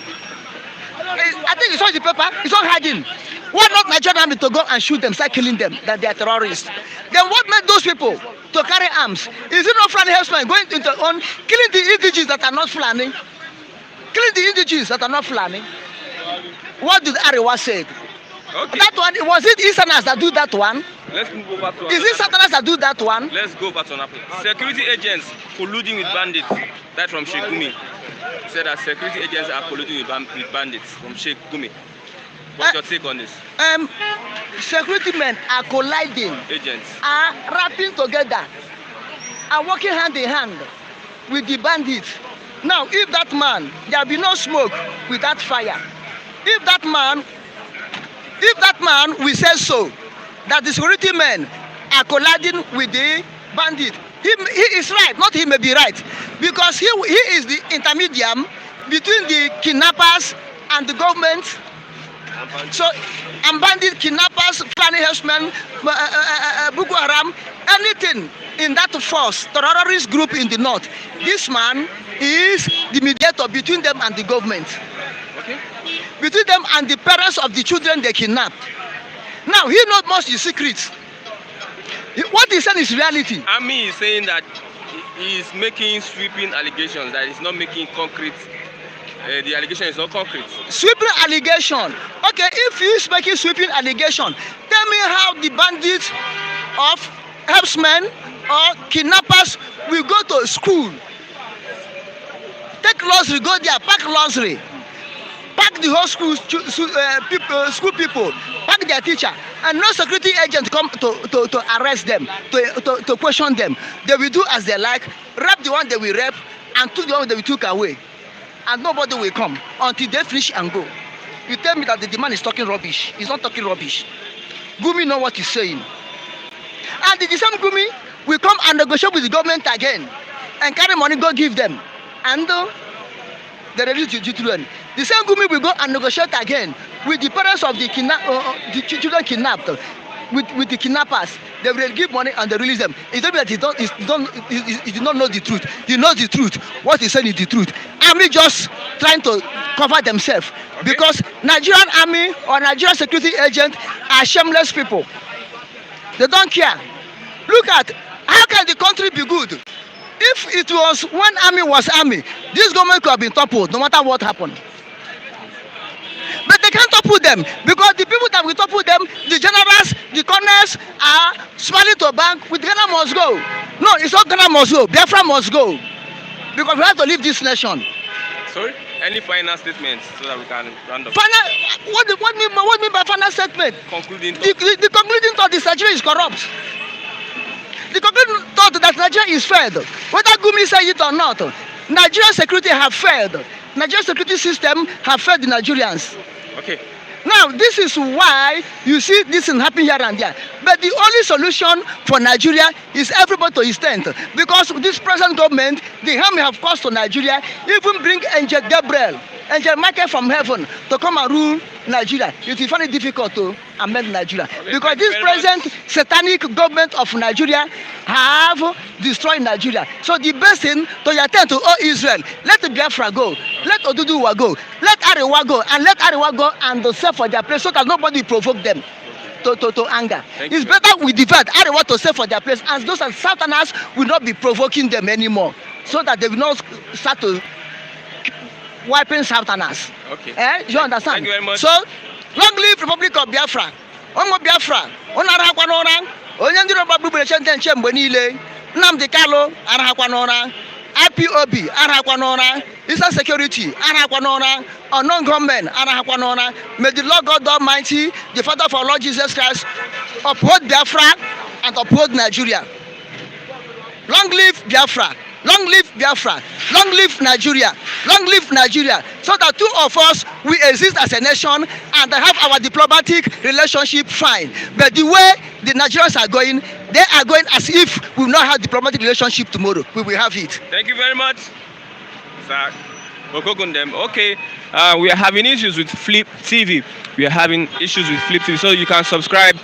I think it's on the paper, it's on hiding. Why not Nigerian army to go and shoot them, start killing them, that they are terrorists? Then what made those people to carry arms? Is it not Fulani herdsmen going into killing the indigenous that are not Fulani? Killing the indigenous that are not Fulani? What did Arewa say? Okay. That one, was it Easterners that do that one? Let's move over to Is it Southerners that do that one? Let's go back to Napoli. Security agents colluding with bandits. That from Sheik Gumi. Said that security agents are colluding with bandits from Sheik Gumi. What's your take on this? Security men are colliding. Agents are rapping together, are working hand in hand with the bandits. Now, if that man, there will be no smoke without fire. If that man will say so, that the security men are colliding with the bandit, he is right, not he may be right, because he is the intermediary between the kidnappers and the government. So, and bandit, kidnappers, Fulani herdsmen, Boko Haram, anything in that force, terrorist group in the north, this man is the mediator between them and the government. Okay. Between them and the parents of the children they kidnapped. Now, he knows most the secrets. What he said is reality. Army is saying that he is making sweeping allegations, that he's not making concrete. The allegation is not concrete. Sweeping allegation. Okay, if he is making sweeping allegation, tell me how the bandits of herdsmen or kidnappers will go to school. Take luxury, go there, pack luxury. Pack the whole school people, pack their teacher, and no security agent come to arrest them, to question them. They will do as they like, rape the one they will rape, and took the one they will took away. And nobody will come until they finish and go. You tell me that the man is talking rubbish. He's not talking rubbish. Gumi know what he's saying. And the same Gumi will come and negotiate with the government again and carry money, go give them. And they release the children. The same Gumi will go and negotiate again with the parents of the children kidnapped, with the kidnappers. They will give money and they release them. It's not that he did not know the truth. He knows the truth. What he said is the truth. Army just trying to cover themselves. Okay. Because Nigerian army or Nigerian security agents are shameless people. They don't care. Look at how can the country be good? If it was when army was army, this government could have been toppled no matter what happened. But they can't topple them because the people that will topple them, the generals, the colonels are smiling to a bank with Ghana must go. No, it's not Ghana must go. Biafra must go. Because we have to leave this nation. Sorry? Any final statements so that we can round up? Final, what mean by final statement? Concluding thought. The concluding thought is Nigeria is corrupt. The concluding thought that Nigeria is failed. Whether Gumi say it or not, Nigerian security have failed. Nigerian security system have failed the Nigerians. Okay. Now, this is why you see this thing happen here and there. But the only solution for Nigeria is everybody to his tent. Because this present government, the harm have caused to Nigeria, even bring Angel Gabriel, Angel Michael from heaven to come and rule Nigeria. It will find it difficult to amend Nigeria. Okay, because this present satanic government of Nigeria have destroyed Nigeria. So the best thing to attend to all Israel, let the Biafra go, let Oduduwa go, let Arewa go, and let Arewa go and save for their place so that nobody provoke them to anger. It's better we divide Arewa to save for their place, and those as Southerners will not be provoking them anymore, so that they will not start to wiping Southerners. Okay. You understand? Thank you very much. So, long live Republic of Biafra. Omo Biafra. Onarahakwa n'ụra. Onye ndị Yoruba gbubere nche mgbe niile. Nnamdi Kanu arahakwa n'ụra. IPOB arahakwa n'ụra. Eastern Security arahakwa n'ụra. Unknown gunmen arahakwa n'ụra. May the Lord God Almighty, the Father of our Lord Jesus Christ, uphold Biafra and uphold Nigeria. Long live Biafra. Long live Biafra. Long live Nigeria. Long live Nigeria. So that two of us, we exist as a nation and have our diplomatic relationship fine. But the way the Nigerians are going, they are going as if we will not have diplomatic relationship tomorrow. We will have it. Thank you very much, sir. Okay, we are having issues with Flip TV. We are having issues with Flip TV. So you can subscribe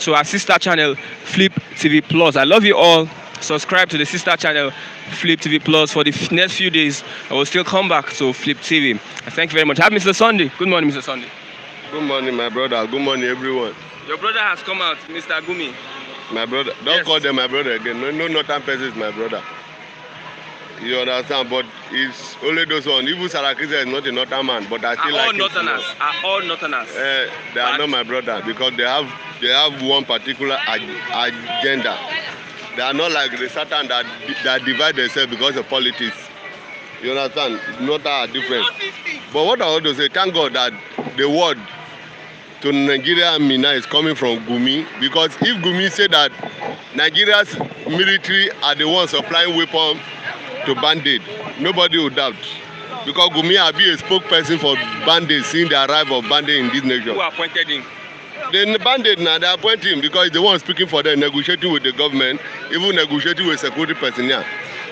to our sister channel, Flip TV Plus. I love you all. Subscribe to the sister channel Flip TV Plus for the next few days. I will still come back to Flip TV. Thank you very much. Have Mr. Sunday. Good morning, Mr. Sunday. Good morning, my brother. Good morning, everyone. Your brother has come out, Mr. Gumi. My brother. Don't call them my brother again. No northern person is my brother. You understand? But it's only those one. Even Sarakisa is not a northern man, but I still like him. Are all northerners? They are not my brother because they have one particular agenda. They are not like the Satan that divide themselves because of politics. You understand? Not that different. But what I want to say, thank God that the word to Nigeria and Mina is coming from Gumi. Because if Gumi said that Nigeria's military are the ones supplying weapons to Bandits, nobody would doubt. Because Gumi will be a spokesperson for Bandits, seeing the arrival of Bandits in this nation. Who appointed him? The Bandit now, they appoint him because he's the one speaking for them, negotiating with the government, even negotiating with security personnel.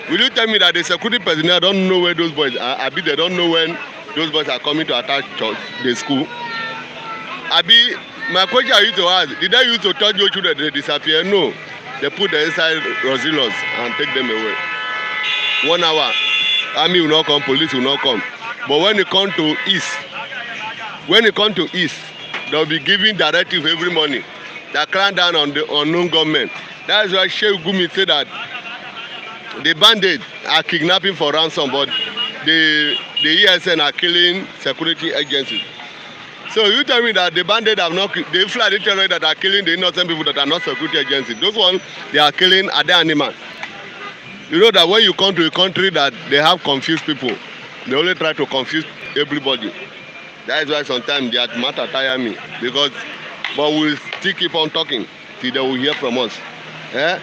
Will you tell me that the security personnel don't know where those boys are? Abi, they don't know when those boys are coming to attack the school? Abi, my question I used to ask, did they used to tell your children they disappear? No. They put them inside Rosilos and take them away. 1 hour, army will not come, police will not come. But when it comes to East, when it comes to East, they'll be giving directive every morning. They crack down on the unknown government. That is why Sheik Gumi said that the bandits are kidnapping for ransom, but the ESN are killing security agencies. So you tell me that the bandits have not, the flag terrorists that are killing the innocent people that are not security agencies, those ones they are killing are the animals. You know that when you come to a country that they have confused people, they only try to confuse everybody. That is why sometimes that matter tire me, because but we'll still keep on talking till they will hear from us. Eh?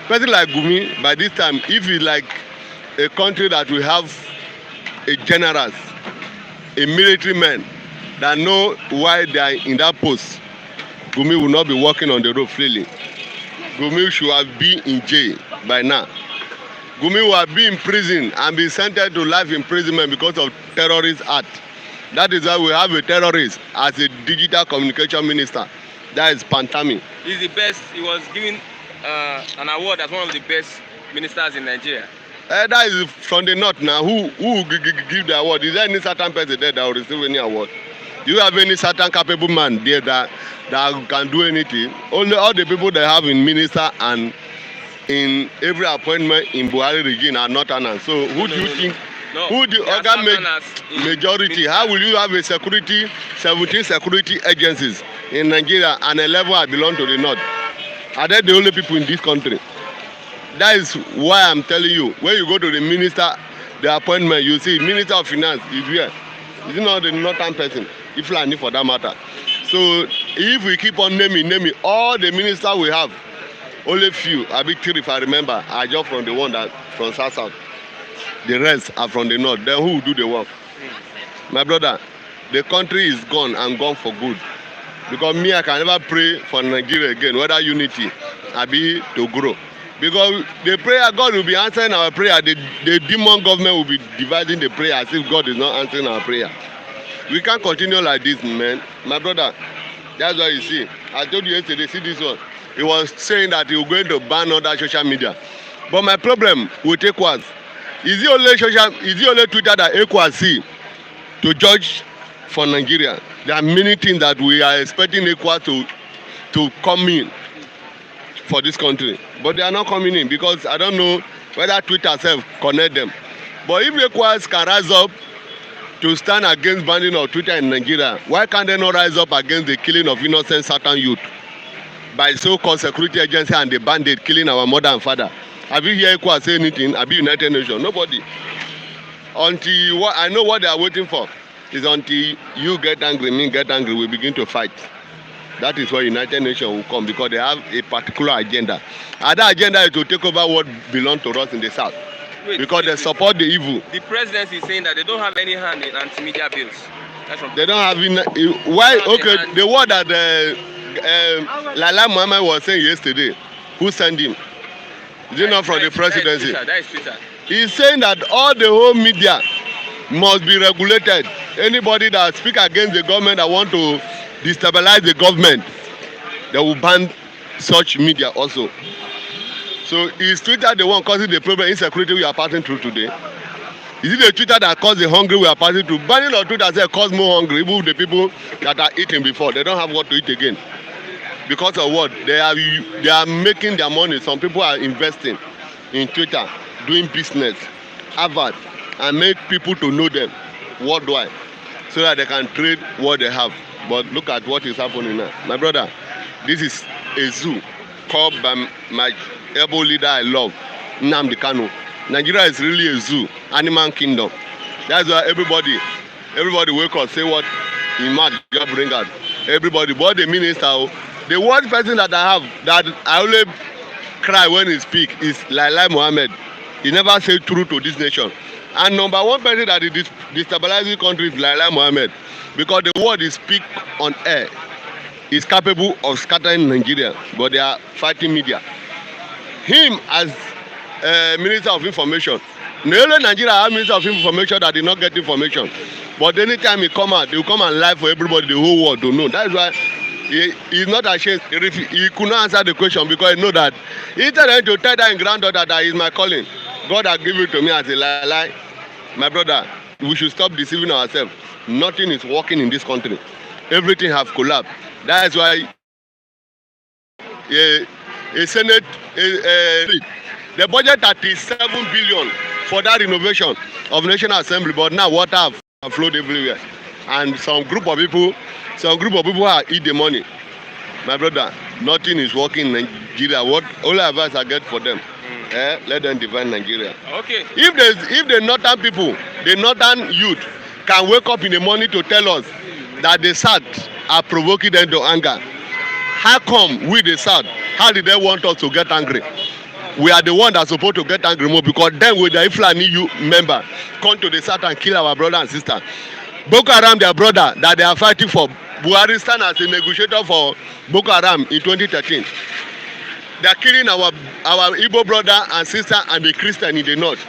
Person like Gumi, by this time, if it's like a country that we have a generals, a military man that know why they are in that post, Gumi will not be walking on the road freely. Gumi should have been in jail by now. Gumi will have been in prison and be sentenced to life imprisonment because of terrorist act. That is why we have a terrorist as a digital communication minister. That is Pantami. He's the best. He was given an award as one of the best ministers in Nigeria. That is from the north now. Who will give the award? Is there any certain person there that will receive any award? Do you have any certain capable man there that can do anything? Only all the people they have in minister and in every appointment in Buhari regime are not announced. So who do you think? No, who the other majority? How will you have a 17 security agencies in Nigeria and 11 are belong to the north? Are they the only people in this country? That is why I'm telling you, when you go to the minister, the appointment, you see Minister of Finance is here. Is not the northern person, if Fulani for that matter. So if we keep on naming all the ministers we have, only few, a big three if I remember, are just from the one that from South. The rest are from the north. Then who will do the work? My brother, the country is gone and gone for good. Because me, I can never pray for Nigeria again, whether unity, I be to grow. Because the prayer, God will be answering our prayer. The demon government will be dividing the prayer as if God is not answering our prayer. We can't continue like this, man. My brother, that's why you see. I told you yesterday, see this one. He was saying that he was going to ban other social media. But my problem with ECOWAS, is it only Twitter that ECOWAS see to judge for Nigeria? There are many things that we are expecting ECOWAS to come in for this country. But they are not coming in because I don't know whether Twitter self connect them. But if ECOWAS can rise up to stand against banning of Twitter in Nigeria, why can't they not rise up against the killing of innocent Satan youth by so-called security agency and the bandit killing our mother and father? Have you heard ECOWAS say anything? Have you United Nations? Nobody. Until what I know what they are waiting for is until you get angry, me get angry, we begin to fight. That is why United Nations will come, because they have a particular agenda. And that agenda is to take over what belongs to us in the south. Because they support the evil. The presidency is saying that they don't have any hand in anti-media bills. That's from they don't have why? Okay, the word that Lala Muhammad was saying yesterday, who sent him? Is it not from the presidency? That is Twitter. He's saying that all the whole media must be regulated. Anybody that speak against the government that want to destabilize the government, they will ban such media also. So is Twitter the one causing the problem insecurity we are passing through today? Is it the Twitter that caused the hunger we are passing through? Banning of Twitter says cause more hunger, even the people that are eating before, they don't have what to eat again. Because of what? They are making their money. Some people are investing in Twitter, doing business, advert, and make people to know them worldwide so that they can trade what they have. But look at what is happening now. My brother, this is a zoo called by my able leader I love, Nnamdi Kanu. Nigeria is really a zoo, animal kingdom. That's why everybody wake up, say what in mouth just bring out. Everybody, but the minister, the one person that I have that I only cry when he speak is Lai Mohammed. He never say true to this nation. And number one person that is destabilizing country is Lai Mohammed, because the word he speak on air is capable of scattering Nigeria, but they are fighting media. Him as Minister of Information, only Nigeria have Minister of Information that did not get information. But anytime he come out, they will come and lie for everybody, the whole world to know. That is why he is not ashamed. He could not answer the question because he know that instead to tell that granddaughter that is my calling, God has given it to me as a lie. My brother, we should stop deceiving ourselves. Nothing is working in this country. Everything have collapsed. That is why a Senate, the budget 37 billion for that renovation of National Assembly, but now water have flowed everywhere. And some group of people are eat the money. My brother, nothing is working in Nigeria. What only advice I get for them, let them divide Nigeria. Okay. If the northern people, the northern youth, can wake up in the morning to tell us that the South are provoking them to anger, how come we the South, how did they want us to get angry? We are the one that's supposed to get angry more, because then with the Iflani youth member come to the South and kill our brother and sister. Boko Haram, their brother that they are fighting for, Buhari stand as a negotiator for Boko Haram in 2013. They are killing our Igbo brother and sister and the Christian in the north.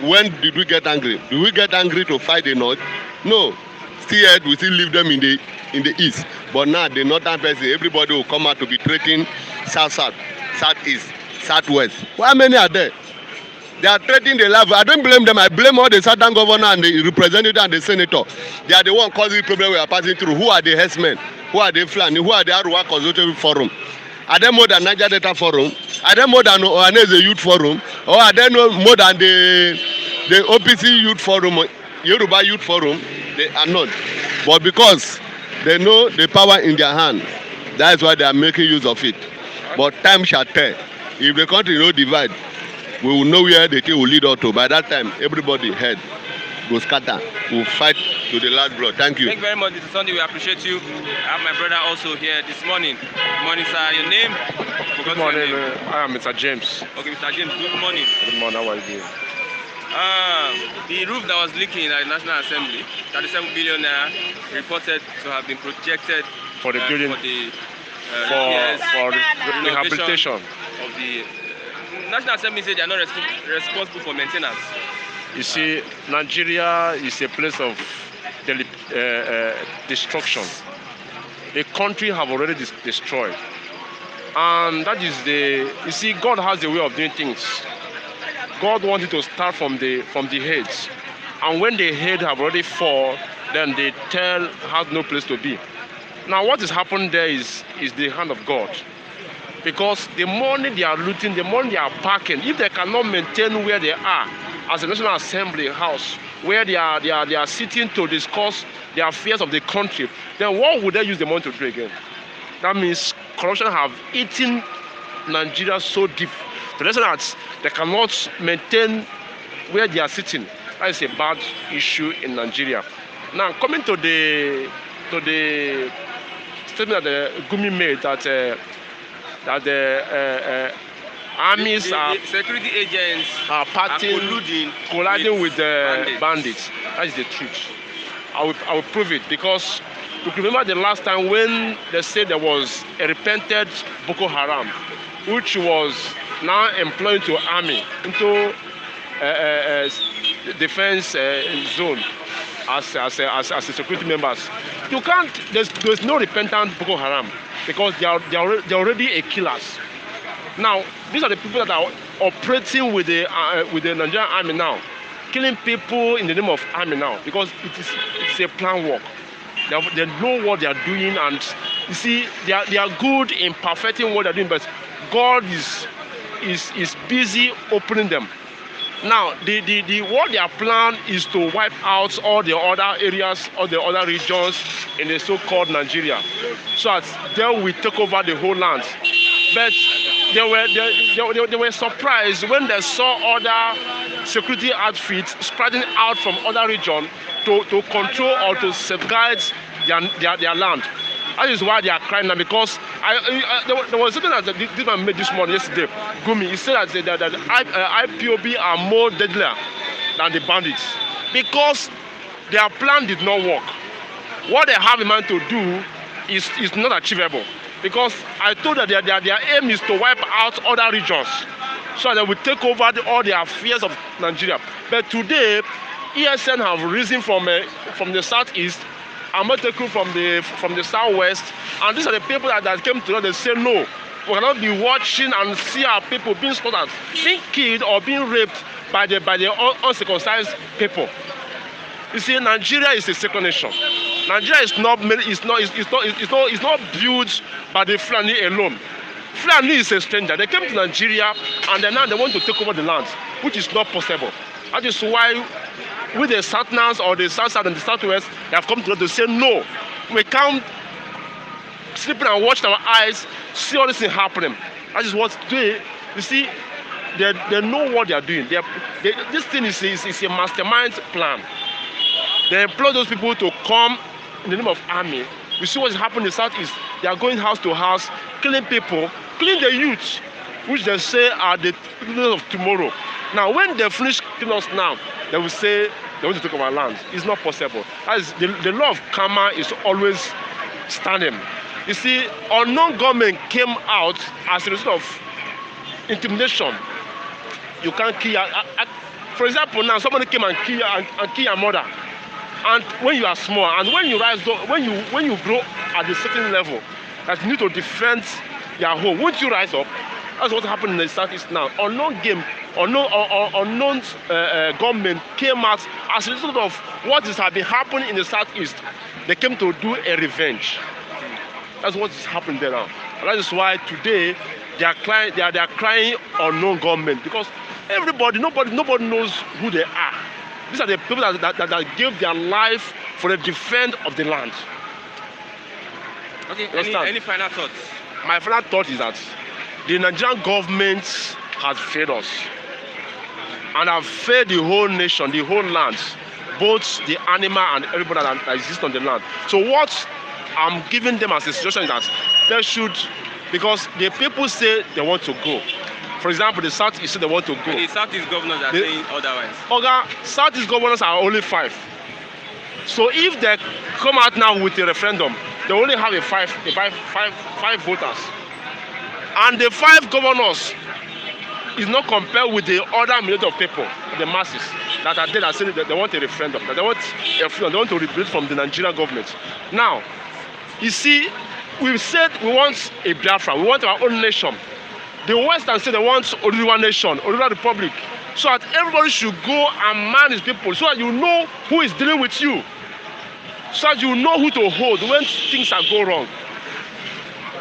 When did we get angry? Did we get angry to fight the north? No. Still, we still leave them in the east. But now the northern person, everybody will come out to be threatening south, southeast, southwest. How many are there? They are threatening the life. I don't blame them. I blame all the southern governor and the representative and the senator. They are the one causing the problem we are passing through. Who are the herdsmen? Who are the Fulani? Who are the Aruwa Consultative Forum? Are they more than Niger Delta Forum? Are they more than Ohanese Youth Forum? Or are they more than the OPC Youth Forum, Yoruba Youth Forum? They are not. But because they know the power in their hand, that is why they are making use of it. But time shall tell. If the country no divide, we will know where the thing will lead us to. By that time, everybody head go scatter. We will fight to the last blood. Thank you. Thank you very much, Mr. Sunday. We appreciate you. I have my brother also here this morning. Good morning, sir. Your name? Good morning. I am Mr. James. Okay, Mr. James. Good morning. Good morning. How are you doing? The roof that was leaking at the National Assembly, 37 billion naira, reported to have been projected For the building, for the rehabilitation of the National Assembly. Said they are not responsible for maintenance. You see, Nigeria is a place of destruction. The country have already destroyed, and that is you see, God has a way of doing things. God wanted to start from the heads, and when the head have already fall, then the tail has no place to be. Now, what is happening there is the hand of God, because the money they are looting, the money they are packing, if they cannot maintain where they are as a National Assembly House, where they are sitting to discuss the affairs of the country, then what would they use the money to do again? That means corruption have eaten Nigeria so deep, to the extent that they cannot maintain where they are sitting. That is a bad issue in Nigeria. Now, coming to the statement that the Gumi made that the armies the security agents are colluding with the bandits. That is the truth. I will prove it, because you can remember the last time when they said there was a repented Boko Haram, which was now employed to army, into defense zone as a security members. You can't. There's no repentant Boko Haram, because they are already a killers. Now, these are the people that are operating with the Nigerian army now, killing people in the name of army now, because it's a plan work. They know what they are doing, and you see, they are good in perfecting what they are doing, but God is busy opening them. Now, what their plan is to wipe out all the other areas, all the other regions in the so-called Nigeria, so that they will take over the whole land. But they were surprised when they saw other security outfits spreading out from other regions to control or to safeguard their land. That is why they are crying now, because there was something that this man made this morning, yesterday. Gumi, he said that IPOB are more deadlier than the bandits, because their plan did not work. What they have in mind to do is not achievable, because I told that their aim is to wipe out other regions, so they will take over all the affairs of Nigeria. But today, ESN have risen from the southeast, Amoteku from the southwest, and these are the people that came to us. They say no, we cannot be watching and see our people being slaughtered, being killed or being raped by the uncircumcised people. You see, Nigeria is a second nation. Nigeria is not built by the Fulani alone. Fulani is a stranger. They came to Nigeria and then now they want to take over the land, which is not possible. That is why with the Southerners or the South and the Southwest, they have come together to say no. We can't sleep and watch our eyes, see all this thing happening. That is what today, you see, they know what they are doing. This thing is a mastermind plan. They employ those people to come in the name of army. You see what is happening in the Southeast. They are going house to house, killing people, killing the youth, which they say are the leaders of tomorrow. Now, when they finish killing us now, they will say they want to take over our land. It's not possible. That is, the law of karma is always standing. You see, unknown government came out as a result of intimidation. You can't kill. For example, now somebody came and kill your mother. And when you are small, and when you rise up, when you grow at a certain level, that you need to defend your home, won't you rise up? That's what happened in the Southeast now. Unknown government came out as a result of what has been happening in the Southeast. They came to do a revenge. That's what is happening there now. And that is why today they are crying unknown government, because nobody knows who they are. These are the people that gave their life for the defense of the land. Okay, any final thoughts? My final thought is that the Nigerian government has failed us and have failed the whole nation, the whole land, both the animal and everybody that exists on the land. So what I'm giving them as a suggestion is that they should, because the people say they want to go. For example, the South say they want to go. And the Southeast governors are saying otherwise. Southeast governors are only 5. So if they come out now with a referendum, they only have five voters. And the 5 governors is not compared with the other millions of people, the masses, that are there that say that they want a referendum, that they want to rebuild from the Nigerian government. Now, you see, we've said we want a Biafra, we want our own nation. The Western say they want Oduduwa nation, Oduduwa republic, so that everybody should go and man his people, so that you know who is dealing with you, so that you know who to hold when things are go wrong.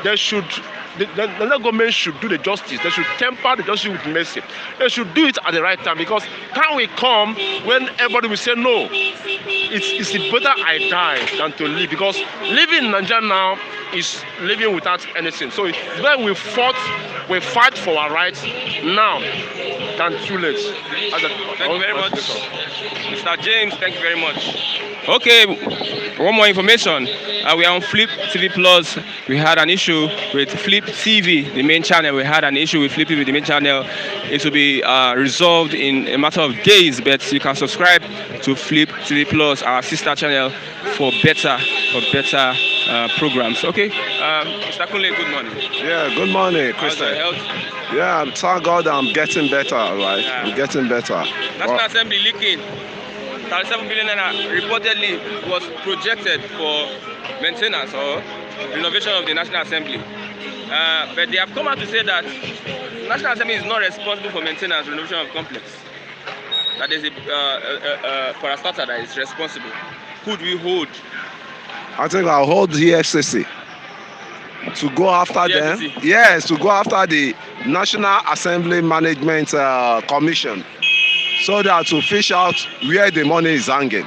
The government should do the justice. They should temper the justice with mercy. They should do it at the right time, because time will come when everybody will say no. It's better I die than to live, because living in Nigeria now is living without anything. So it's better we fight for our rights now than too late. Thank you very much, Mr. James. Thank you very much. Okay, one more information. We are on Flip TV Plus. We had an issue with Flip TV, the main channel. We had an issue with Flip TV, the main channel. It will be resolved in a matter of days, but you can subscribe to Flip TV Plus, our sister channel, for better programs. Okay, Mr. Kunle, good morning. Yeah, good morning, How's your Christian. health? Yeah, thank God I'm getting better, right? Yeah. I'm getting better. National Assembly leaking. 37 billion naira reportedly was projected for maintenance or renovation of the National Assembly. But they have come out to say that National Assembly is not responsible for maintenance and renovation of complex. That is for a starter that is responsible. Could we hold? I think I'll hold the EFCC to go after them. EFCC? Yes, to go after the National Assembly Management Commission, so that to fish out where the money is hanging.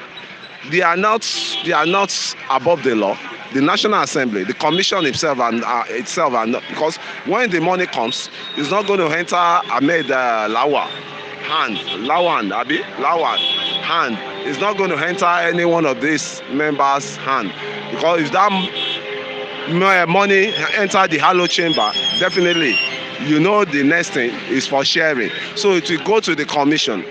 They are not above the law. The National Assembly, the Commission itself are not, because when the money comes, it's not going to enter Ahmed Lawan hand. It's not going to enter any one of these members' hand, because if that money enter the hollow chamber, definitely you know the next thing is for sharing. So it will go to the commission.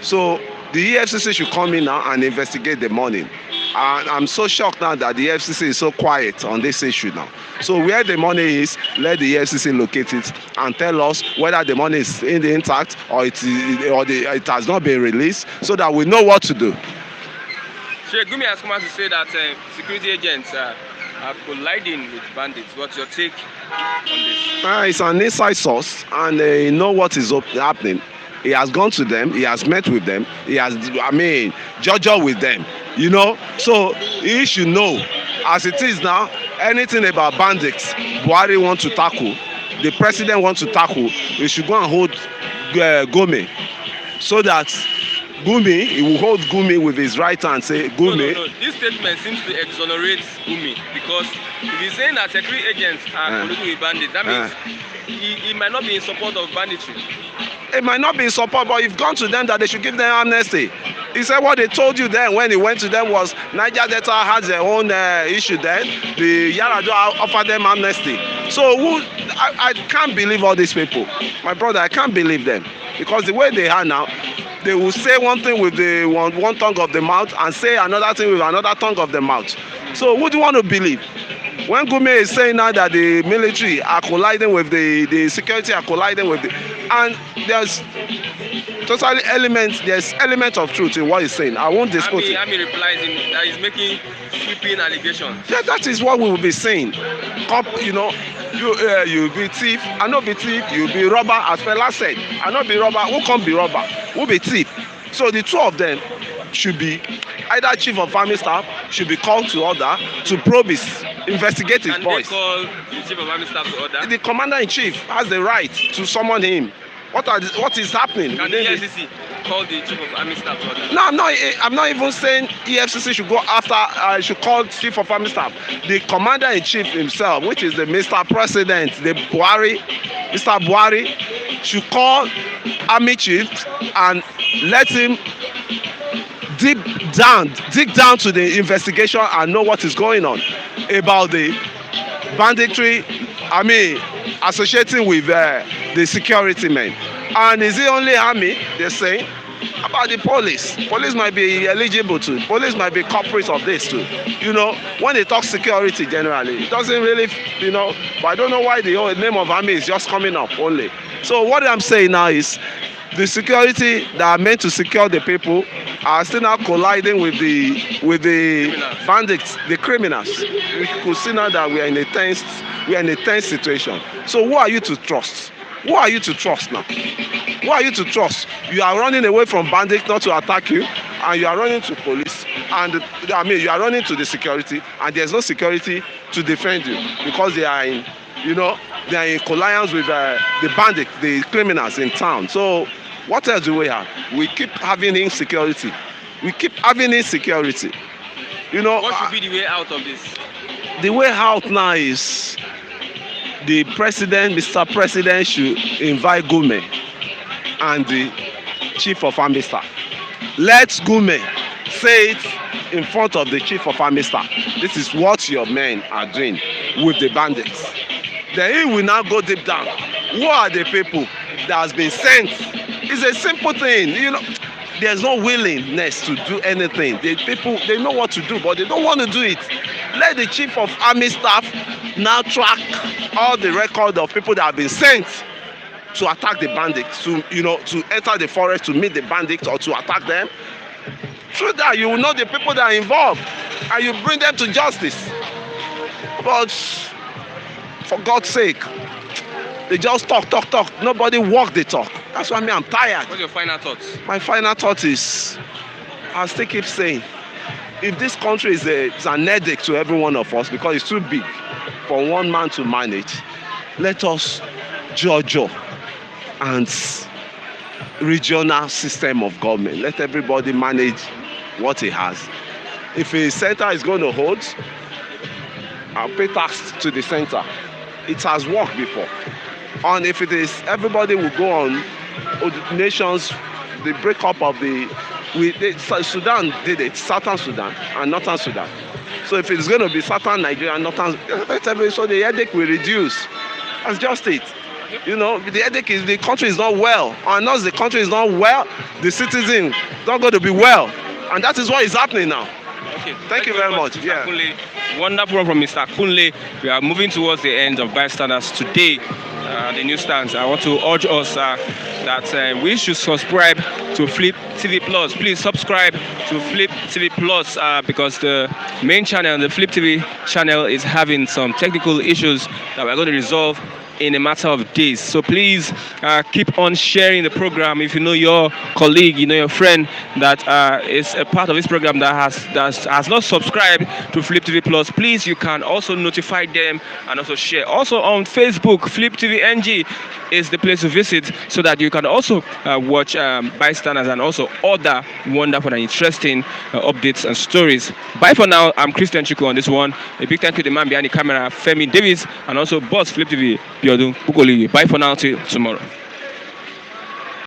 So the EFCC should come in now and investigate the money. And I'm so shocked now that the EFCC is so quiet on this issue now. So where the money is, let the EFCC locate it and tell us whether the money is intact or it has not been released, so that we know what to do. Sheik, Gumi has come out to say that security agents are colliding with bandits. What's your take on this? It's an inside source, and they know what is happening. He has gone to them. He has met with them. He has, jojo with them. You know, so he should know. As it is now, anything about bandits, Buhari want to tackle, the president wants to tackle, he should go and hold Gumi, so that Gumi, he will hold Gumi with his right hand and say, Gumi. No. This statement seems to exonerate Gumi, because if he's saying that security agents are colluding with bandits, that means he might not be in support of banditry. It might not be in support, but you've gone to them that they should give them amnesty. He said what they told you then when he went to them was Niger Delta had their own issue then. The Yaradua offered them amnesty. So I can't believe all these people. My brother, I can't believe them. Because the way they are now, they will say one thing with the one tongue of the mouth and say another thing with another tongue of the mouth. So who do you want to believe? When Gumi is saying now that the military are colliding with the security are colliding with and there's totally there's element of truth in what he's saying. I won't dispute it. Ami replies him that he's making sweeping allegations. Yeah, that is what we will be saying. You know, you be thief, I not be thief, you be robber, as Fela said. I not be robber, who can't be robber? Who be thief? So the two of them should be either chief of army staff should be called to order to probe his investigate his voice. Can they call the chief of army staff to order? The commander-in-chief has the right to summon him. What is happening? Can the EFCC call the chief of army staff to order? No, I'm not even saying EFCC should go after. Should call chief of army staff. The commander-in-chief himself, which is the Mr. President, the Buhari, Mr. Buhari, should call army chiefs and let him dig down to the investigation and know what is going on about the banditry, associating with the security men. And is it only army, they're saying? About the police. Police might be eligible to. Police might be culprits of this too. You know, when they talk security generally, it doesn't really, but I don't know why the name of army is just coming up only. So what I'm saying now is the security that are meant to secure the people are still now colliding with the bandits, the criminals. We could see now that we are in a tense situation. So who are you to trust? Who are you to trust now? Who are you to trust? You are running away from bandits not to attack you, and you are running to police, and you are running to the security, and there's no security to defend you because they are in, they are in alliance with the bandits, the criminals in town. So what else do we have? We keep having insecurity. What should be the way out of this? The way out now is the president, Mr. President, should invite Gumi and the chief of army staff. Let Gumi say it in front of the chief of army staff. This is what your men are doing with the bandits. Then he will now go deep down. Who are the people that has been sent? It's a simple thing, There's no willingness to do anything. The people, they know what to do, but they don't want to do it. Let the chief of army staff now track all the record of people that have been sent to attack the bandits, to enter the forest to meet the bandits or to attack them. Through that, you will know the people that are involved and you bring them to justice. But for God's sake, they just talk. Nobody walk the talk. That's why I'm tired. What's your final thoughts? My final thought is, I still keep saying, if this country is an headache to every one of us because it's too big for one man to manage, let us judge and regional system of government. Let everybody manage what he has. If a center is going to hold, I'll pay tax to the center. It has worked before. And if it is, everybody will go on nations, the breakup of Sudan did it, Southern Sudan and Northern Sudan. So if it's going to be Southern Nigeria and Northern, so the headache will reduce. That's just it. The headache is the country is not well. And once the country is not well, the citizens not going to be well. And that is what is happening now. Okay. Thank you very much. Yeah. Kunle. Wonderful one from Mr. Kunle. We are moving towards the end of Bystanders today. The newsstands. I want to urge us that we should subscribe to Flip TV Plus. Please subscribe to Flip TV Plus because the main channel, the Flip TV channel, is having some technical issues that we're going to resolve in a matter of days. So please keep on sharing the program. If you know your colleague, you know your friend that is a part of this program that has not subscribed to Flip TV Plus, please you can also notify them and also share. Also on Facebook, Flip TV NG is the place to visit so that you can also watch Bystanders and also other wonderful and interesting updates and stories. Bye for now. I'm Christian Chiku on this one. A big thank you to the man behind the camera, Femi Davis, and also boss Flip TV, Biodun Bukoli. Bye for now till tomorrow.